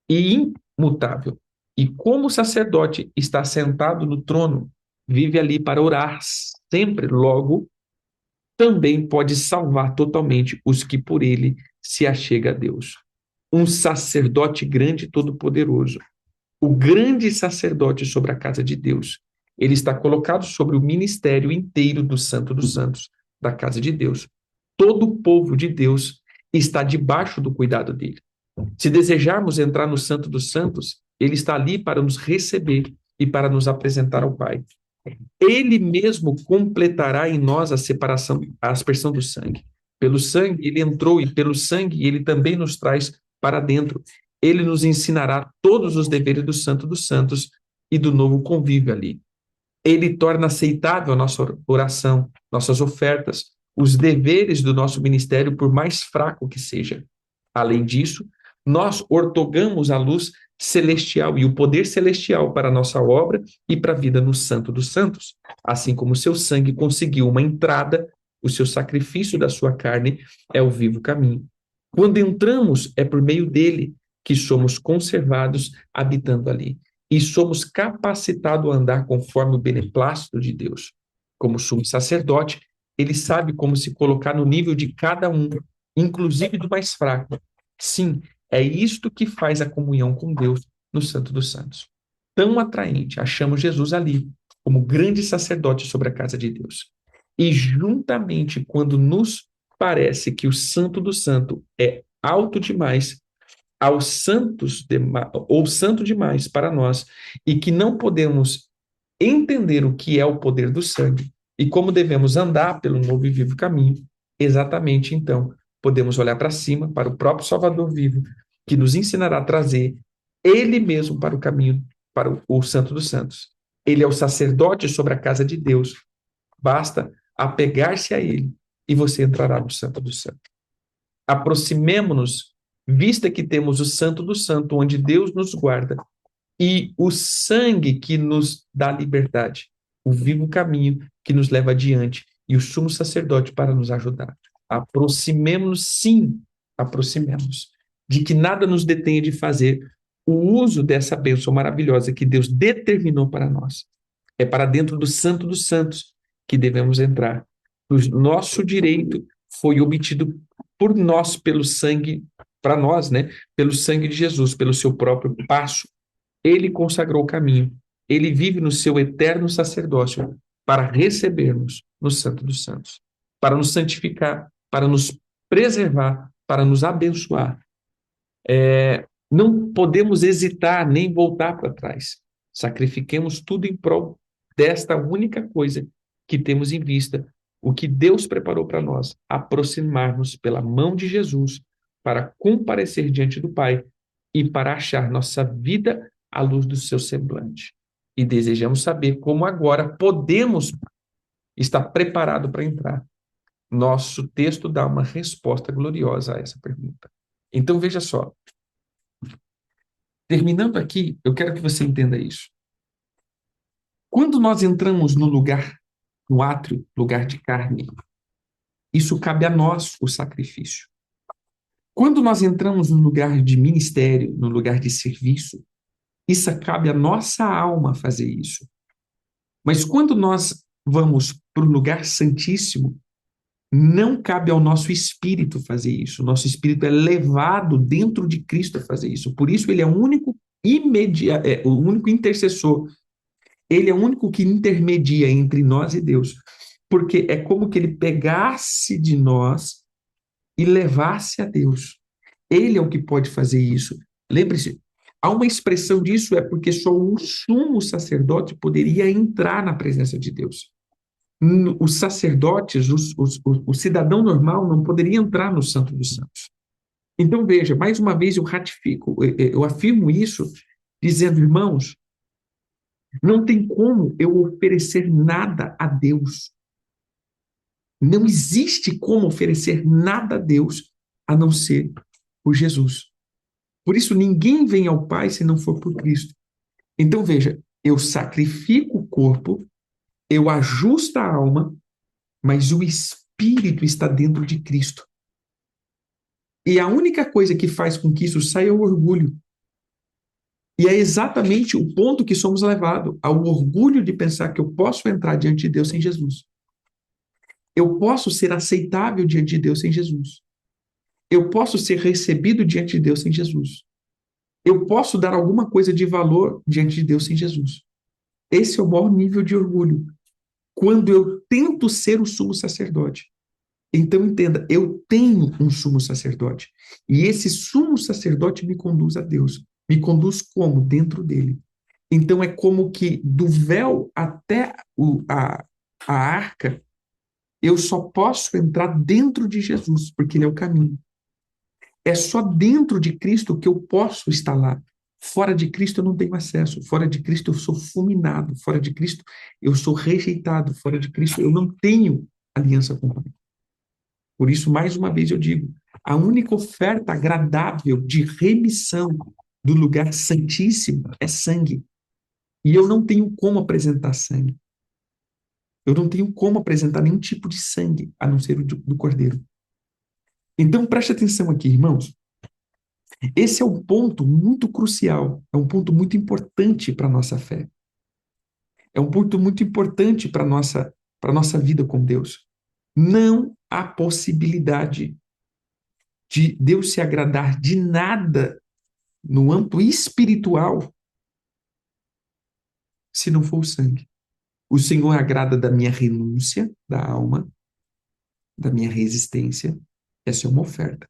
e imutável. E como sacerdote está sentado no trono, vive ali para orar sempre, logo também pode salvar totalmente os que por ele se achega a Deus. Um sacerdote grande e todo-poderoso, o grande sacerdote sobre a casa de Deus. Ele está colocado sobre o ministério inteiro do Santo dos Santos, da casa de Deus. Todo o povo de Deus está debaixo do cuidado dele. Se desejarmos entrar no Santo dos Santos, ele está ali para nos receber e para nos apresentar ao Pai. Ele mesmo completará em nós a separação, a aspersão do sangue. Pelo sangue ele entrou e pelo sangue ele também nos traz para dentro. Ele nos ensinará todos os deveres do Santo dos Santos e do novo convívio ali. Ele torna aceitável a nossa oração, nossas ofertas, os deveres do nosso ministério, por mais fraco que seja. Além disso, nós ortogamos a luz celestial e o poder celestial para a nossa obra e para a vida no Santo dos Santos. Assim como o seu sangue conseguiu uma entrada, o seu sacrifício da sua carne é o vivo caminho. Quando entramos, é por meio dele que somos conservados habitando ali. E somos capacitados a andar conforme o beneplácito de Deus. Como sumo sacerdote, ele sabe como se colocar no nível de cada um, inclusive do mais fraco. Sim, é isto que faz a comunhão com Deus no Santo dos Santos. Tão atraente, achamos Jesus ali, como grande sacerdote sobre a casa de Deus. E juntamente quando nos parece que o Santo do Santo é alto demais, aos santos ou santo demais para nós, e que não podemos entender o que é o poder do sangue e como devemos andar pelo novo e vivo caminho, exatamente então podemos olhar para cima, para o próprio Salvador vivo, que nos ensinará a trazer ele mesmo para o caminho, para o Santo dos Santos. Ele é o sacerdote sobre a casa de Deus. Basta apegar-se a ele e você entrará no Santo dos Santos. Aproximemo-nos, vista que temos o Santo do Santo, onde Deus nos guarda, e o sangue que nos dá liberdade, o vivo caminho que nos leva adiante, e o sumo sacerdote para nos ajudar. Aproximemo-nos, sim, aproximemos, de que nada nos detenha de fazer o uso dessa bênção maravilhosa que Deus determinou para nós. É para dentro do Santo dos Santos que devemos entrar. O nosso direito foi obtido por nós, pelo sangue, para nós, né? Pelo sangue de Jesus, pelo seu próprio passo. Ele consagrou o caminho. Ele vive no seu eterno sacerdócio para recebermos no Santo dos Santos, para nos santificar, para nos preservar, para nos abençoar. Não podemos hesitar nem voltar para trás. Sacrifiquemos tudo em prol desta única coisa que temos em vista, o que Deus preparou para nós, aproximar-nos pela mão de Jesus para comparecer diante do Pai e para achar nossa vida à luz do seu semblante. E desejamos saber como agora podemos estar preparados para entrar. Nosso texto dá uma resposta gloriosa a essa pergunta. Então, veja só. Terminando aqui, eu quero que você entenda isso. Quando nós entramos no lugar, no átrio, lugar de carne, isso cabe a nós, o sacrifício. Quando nós entramos no lugar de ministério, no lugar de serviço, isso cabe à nossa alma fazer isso. Mas quando nós vamos para o lugar santíssimo, não cabe ao nosso espírito fazer isso. Nosso espírito é levado dentro de Cristo a fazer isso. Por isso ele é o único o único intercessor. Ele é o único que intermedia entre nós e Deus. Porque é como que ele pegasse de nós e levasse a Deus. Ele é o que pode fazer isso. Lembre-se, há uma expressão disso, é porque só o sumo sacerdote poderia entrar na presença de Deus. Os sacerdotes, o cidadão normal não poderia entrar no Santo dos Santos. Então, veja, mais uma vez eu ratifico, eu afirmo isso, dizendo, irmãos, não tem como eu oferecer nada a Deus. Não existe como oferecer nada a Deus a não ser por Jesus. Por isso, ninguém vem ao Pai se não for por Cristo. Então, veja, eu sacrifico o corpo, eu ajusto a alma, mas o espírito está dentro de Cristo. E a única coisa que faz com que isso saia é o orgulho. E é exatamente o ponto que somos levados, ao orgulho de pensar que eu posso entrar diante de Deus sem Jesus. Eu posso ser aceitável diante de Deus sem Jesus. Eu posso ser recebido diante de Deus sem Jesus. Eu posso dar alguma coisa de valor diante de Deus sem Jesus. Esse é o maior nível de orgulho. Quando eu tento ser o sumo sacerdote. Então, entenda, eu tenho um sumo sacerdote. E esse sumo sacerdote me conduz a Deus. Me conduz como? Dentro dele. Então, é como que do véu até a arca, eu só posso entrar dentro de Jesus, porque ele é o caminho. É só dentro de Cristo que eu posso estar lá. Fora de Cristo eu não tenho acesso. Fora de Cristo eu sou fulminado. Fora de Cristo eu sou rejeitado. Fora de Cristo eu não tenho aliança com o Pai. Por isso, mais uma vez eu digo, a única oferta agradável de remissão do lugar santíssimo é sangue. E eu não tenho como apresentar sangue. Eu não tenho como apresentar nenhum tipo de sangue, a não ser o do cordeiro. Então, preste atenção aqui, irmãos. Esse é um ponto muito crucial, é um ponto muito importante para a nossa fé. É um ponto muito importante para a nossa vida com Deus. Não há possibilidade de Deus se agradar de nada no âmbito espiritual se não for o sangue. O Senhor agrada da minha renúncia, da alma, da minha resistência. Essa é uma oferta.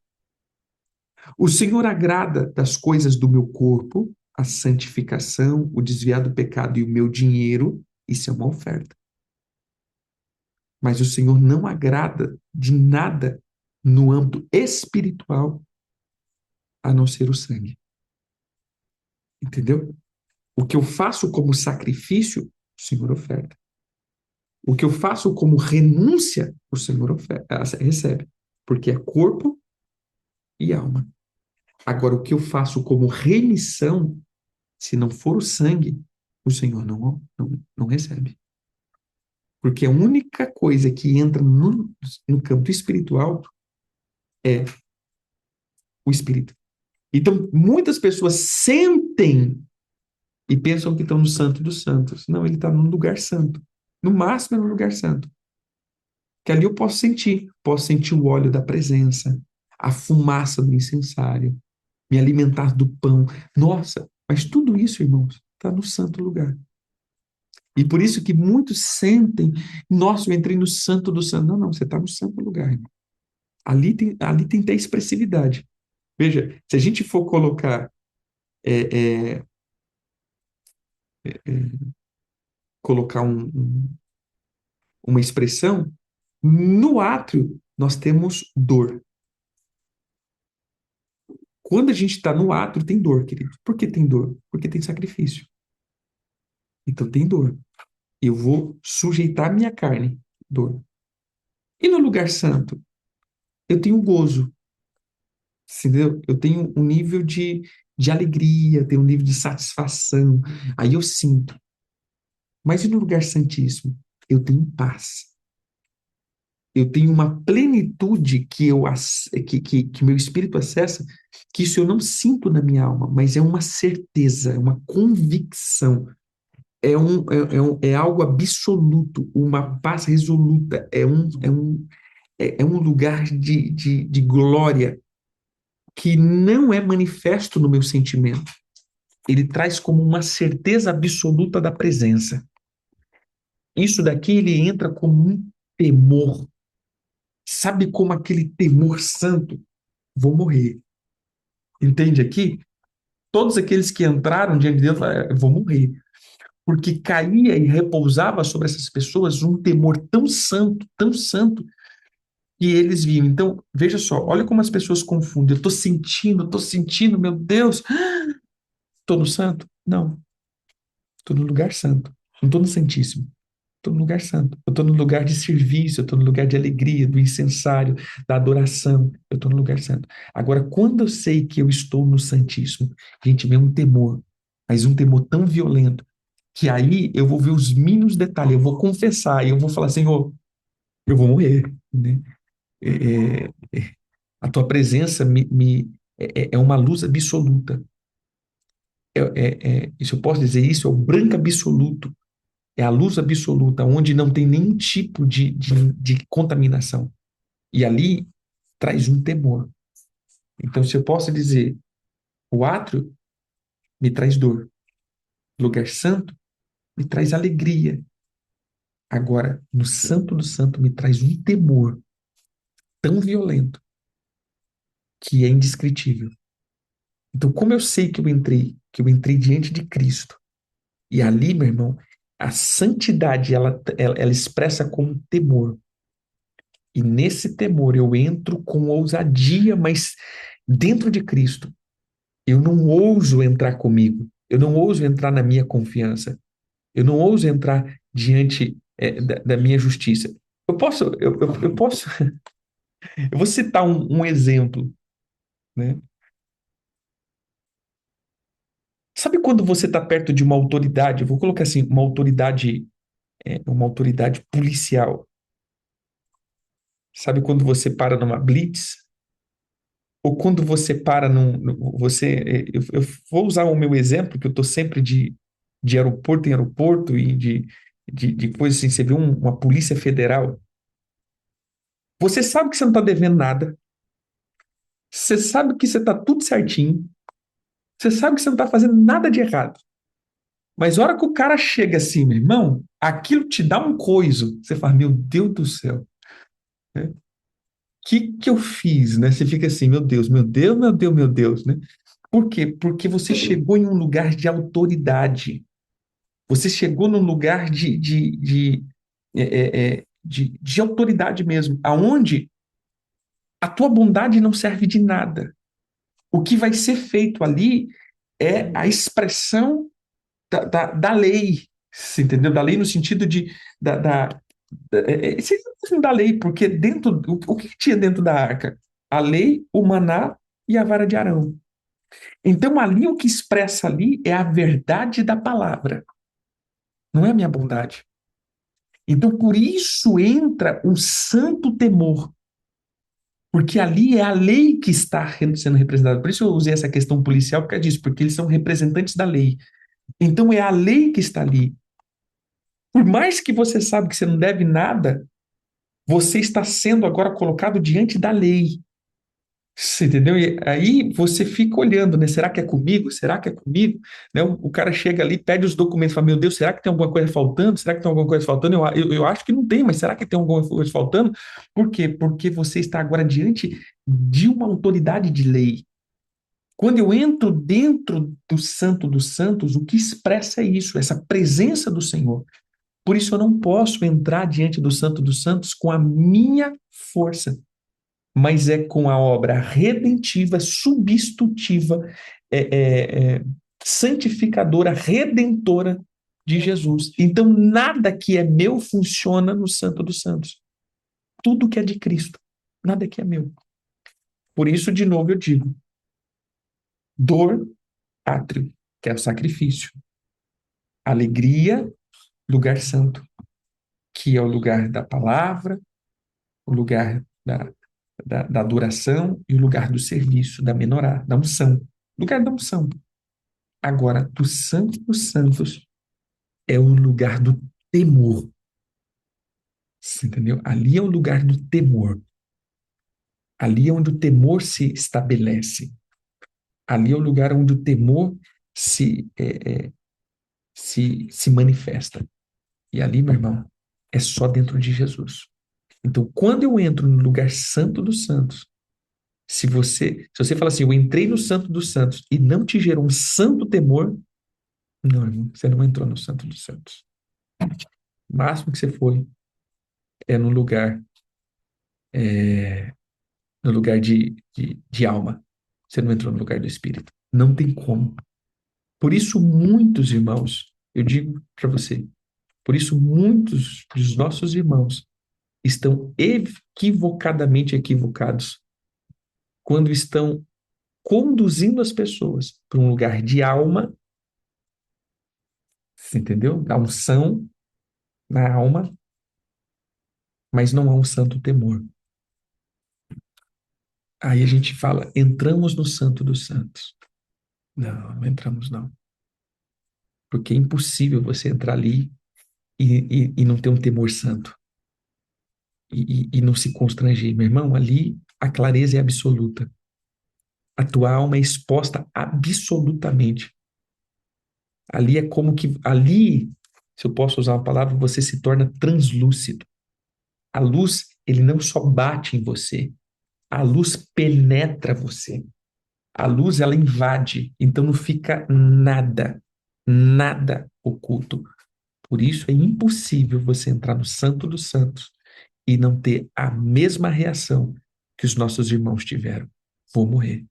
O Senhor agrada das coisas do meu corpo, a santificação, o desviar do pecado e o meu dinheiro. Isso é uma oferta. Mas o Senhor não agrada de nada no âmbito espiritual a não ser o sangue. Entendeu? O que eu faço como sacrifício, o Senhor oferta. O que eu faço como renúncia, o Senhor recebe. Porque é corpo e alma. Agora, o que eu faço como remissão, se não for o sangue, o Senhor não recebe. Porque a única coisa que entra no campo espiritual é o espírito. Então, muitas pessoas sentem e pensam que estão no Santo dos Santos. Não, ele está no lugar santo. No máximo é no lugar santo. Que ali eu posso sentir o óleo da presença, a fumaça do incensário, me alimentar do pão. Nossa, mas tudo isso, irmãos, está no santo lugar. E por isso que muitos sentem, nossa, eu entrei no santo do santo. Não, não, você está no santo lugar, irmão. Ali tem até expressividade. Veja, se a gente for colocar é, é, colocar uma expressão, no átrio nós temos dor. Quando a gente está no átrio, tem dor, querido. Por que tem dor? Porque tem sacrifício. Então tem dor. Eu vou sujeitar minha carne, dor. E no lugar santo, eu tenho gozo, entendeu? Eu tenho um nível de alegria, tenho um nível de satisfação. Aí eu sinto. Mas e no lugar santíssimo? Eu tenho paz. Eu tenho uma plenitude que meu espírito acessa, que isso eu não sinto na minha alma, mas é uma certeza, é uma convicção, é algo absoluto, uma paz resoluta, é um lugar de glória que não é manifesto no meu sentimento. Ele traz como uma certeza absoluta da presença. Isso daqui ele entra como um temor. Sabe como aquele temor santo? Vou morrer. Entende aqui? Todos aqueles que entraram diante de Deus falaram, vou morrer. Porque caía e repousava sobre essas pessoas um temor tão santo, que eles viam. Então, veja só, olha como as pessoas confundem. Eu estou sentindo, meu Deus, estou no santo? Não, estou no lugar santo. Não estou no santíssimo. Estou no lugar santo. Eu estou no lugar de serviço, eu estou no lugar de alegria, do incensário, da adoração. Eu estou no lugar santo. Agora, quando eu sei que eu estou no Santíssimo, gente, vem um temor, mas um temor tão violento, que aí eu vou ver os mínimos detalhes, eu vou confessar, e eu vou falar, Senhor, eu vou morrer, né? É, a tua presença é uma luz absoluta. Se eu posso dizer isso, é o branco absoluto. É a luz absoluta, onde não tem nenhum tipo de contaminação. E ali traz um temor. Então, se eu posso dizer, o átrio me traz dor, lugar santo me traz alegria. Agora, no santo do santo me traz um temor tão violento que é indescritível. Então, como eu sei que eu entrei diante de Cristo, e ali, meu irmão, a santidade, ela expressa como temor. E nesse temor eu entro com ousadia, mas dentro de Cristo. Eu não ouso entrar comigo. Eu não ouso entrar na minha confiança. Eu não ouso entrar diante da minha justiça. Eu posso, eu vou citar um exemplo, né? Sabe quando você está perto de uma autoridade? Eu vou colocar assim, uma autoridade policial. Sabe quando você para numa blitz? Ou quando você para eu vou usar o meu exemplo, que eu estou sempre de aeroporto em aeroporto e de coisa assim, você vê uma polícia federal, você sabe que você não está devendo nada, você sabe que você está tudo certinho, você sabe que você não está fazendo nada de errado, mas a hora que o cara chega assim, meu irmão, aquilo te dá um coiso, você fala, meu Deus do céu, né? Que eu fiz, né? Você fica assim, meu Deus, meu Deus, meu Deus, meu Deus, né? Por quê? Porque você chegou em um lugar de autoridade. Você chegou num lugar de autoridade mesmo, aonde a tua bondade não serve de nada. O que vai ser feito ali é a expressão da lei, você entendeu? Da lei no sentido esse mesmo da lei, porque o que tinha dentro da arca? A lei, o maná e a vara de Arão. Então, ali o que expressa ali é a verdade da palavra, não é a minha bondade. Então, por isso entra um santo temor, porque ali é a lei que está sendo representada. Por isso eu usei essa questão policial por causa disso, porque eles são representantes da lei. Então, é a lei que está ali. Por mais que você sabe que você não deve nada, você está sendo agora colocado diante da lei. Você entendeu? E aí você fica olhando, né? Será que é comigo? Será que é comigo? Né? O cara chega ali, pede os documentos, fala, meu Deus, será que tem alguma coisa faltando? Será que tem alguma coisa faltando? Eu acho que não tem, mas será que tem alguma coisa faltando? Por quê? Porque você está agora diante de uma autoridade de lei. Quando eu entro dentro do Santo dos Santos, o que expressa é isso, essa presença do Senhor. Por isso eu não posso entrar diante do Santo dos Santos com a minha força. mas é com a obra redentiva, substitutiva, santificadora, redentora de Jesus. Então, nada que é meu funciona no Santo dos Santos. Tudo que é de Cristo, nada que é meu. Por isso, de novo, eu digo: dor, átrio, que é o sacrifício. Alegria, lugar santo, que é o lugar da palavra, o lugar da adoração e o lugar do serviço, da menorá, da unção. Lugar da unção. Agora, do Santo dos Santos é o lugar do temor. Você entendeu? Ali é o lugar do temor. Ali é onde o temor se estabelece. Ali é o lugar onde o temor se manifesta. E ali, meu irmão, é só dentro de Jesus. Então, quando eu entro no lugar santo dos santos, se você fala assim, eu entrei no santo dos santos e não te gerou um santo temor, não, irmão, você não entrou no santo dos santos. O máximo que você foi é no lugar de alma. Você não entrou no lugar do espírito. Não tem como. Por isso, muitos irmãos, eu digo para você, por isso, muitos dos nossos irmãos estão equivocadamente equivocados quando estão conduzindo as pessoas para um lugar de alma, você entendeu? Da unção na alma, mas não há um santo temor. Aí a gente fala, entramos no Santo dos Santos. Não, não entramos não. Porque é impossível você entrar ali e não ter um temor santo. E não se constranger. Meu irmão, ali a clareza é absoluta. A tua alma é exposta absolutamente. Ali é como que, ali, se eu posso usar uma palavra, você se torna translúcido. A luz, ele não só bate em você, a luz penetra você. A luz, ela invade, então não fica nada, nada oculto. Por isso é impossível você entrar no Santo dos Santos e não ter a mesma reação que os nossos irmãos tiveram. Vou morrer.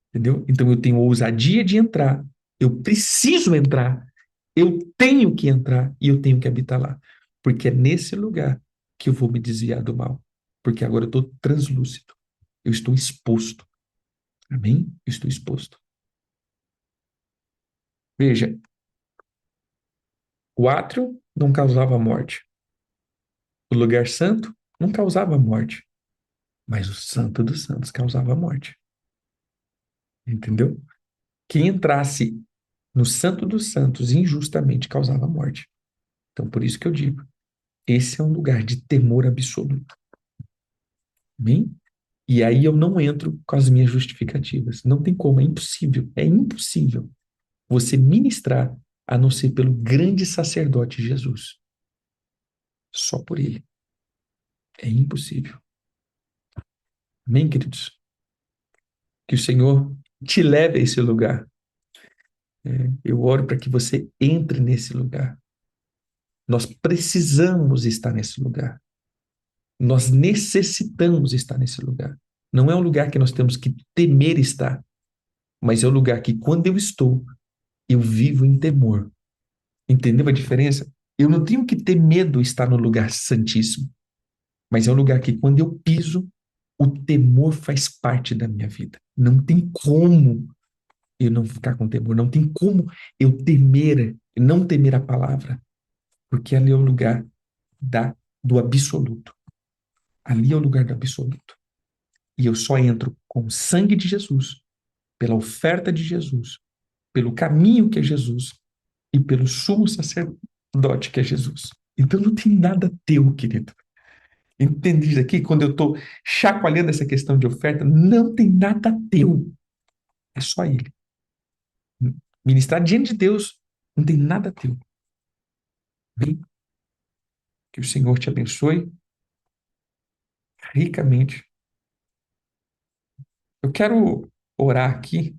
Entendeu? Então eu tenho ousadia de entrar, eu preciso entrar, eu tenho que entrar e eu tenho que habitar lá. Porque é nesse lugar que eu vou me desviar do mal. Porque agora eu estou translúcido, eu estou exposto. Amém? Eu estou exposto. Veja, o átrio não causava morte. O lugar santo não causava morte. Mas o santo dos santos causava morte. Entendeu? Quem entrasse no santo dos santos injustamente causava morte. Então, por isso que eu digo, esse é um lugar de temor absoluto. Amém? E aí eu não entro com as minhas justificativas. Não tem como, é impossível. É impossível você ministrar a não ser pelo grande sacerdote Jesus. Só por ele. É impossível. Amém, queridos? Que o Senhor te leve a esse lugar. Eu oro para que você entre nesse lugar. Nós precisamos estar nesse lugar. Nós necessitamos estar nesse lugar. Não é um lugar que nós temos que temer estar, mas é um lugar que, quando eu estou, eu vivo em temor. Entendeu a diferença? Eu não tenho que ter medo de estar no lugar santíssimo, mas é um lugar que, quando eu piso, o temor faz parte da minha vida. Não tem como eu não ficar com temor, não tem como eu temer, não temer a palavra, porque ali é o lugar do absoluto. Ali é o lugar do absoluto. E eu só entro com o sangue de Jesus, pela oferta de Jesus, pelo caminho que é Jesus e pelo sumo sacerdote que é Jesus. Então não tem nada teu, querido. Entende isso aqui? Quando eu estou chacoalhando essa questão de oferta, não tem nada teu. É só Ele. Ministrar diante de Deus não tem nada teu. Bem, que o Senhor te abençoe ricamente. Eu quero orar aqui.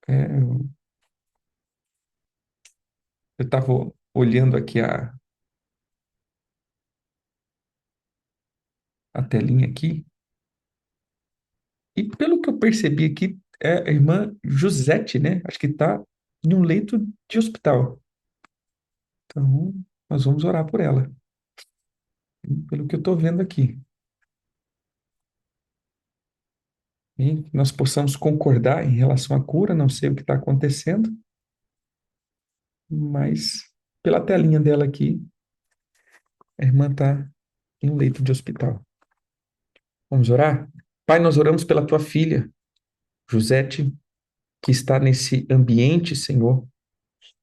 Eu estava olhando aqui a telinha aqui. E pelo que eu percebi aqui, é a irmã Josete, né? Acho que está em um leito de hospital. Então, nós vamos orar por ela, pelo que eu estou vendo aqui. E que nós possamos concordar em relação à cura, não sei o que está acontecendo, mas pela telinha dela aqui, a irmã está em um leito de hospital. Vamos orar? Pai, nós oramos pela tua filha, Josete, que está nesse ambiente, Senhor.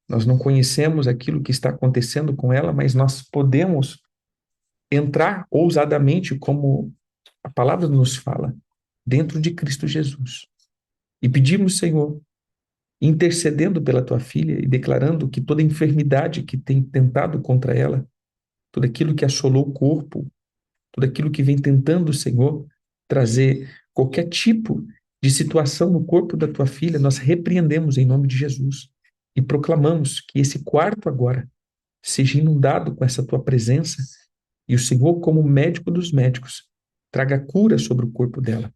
Nós não conhecemos aquilo que está acontecendo com ela, mas nós podemos entrar ousadamente, como a palavra nos fala, dentro de Cristo Jesus. E pedimos, Senhor, intercedendo pela tua filha e declarando que toda enfermidade que tem tentado contra ela, tudo aquilo que assolou o corpo, tudo aquilo que vem tentando, Senhor, trazer qualquer tipo de situação no corpo da tua filha, nós repreendemos em nome de Jesus e proclamamos que esse quarto agora seja inundado com essa tua presença e o Senhor, como médico dos médicos, traga cura sobre o corpo dela.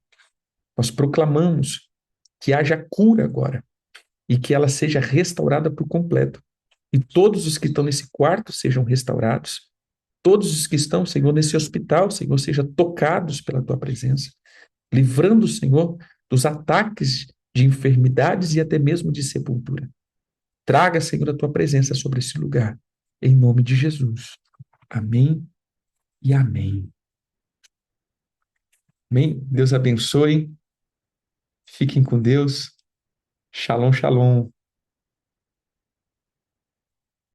Nós proclamamos que haja cura agora e que ela seja restaurada por completo. E todos os que estão nesse quarto sejam restaurados. Todos os que estão, Senhor, nesse hospital, Senhor, sejam tocados pela tua presença, livrando, Senhor, dos ataques de enfermidades e até mesmo de sepultura. Traga, Senhor, a tua presença sobre esse lugar, em nome de Jesus. Amém e amém. Amém. Deus abençoe. Fiquem com Deus. Shalom, shalom.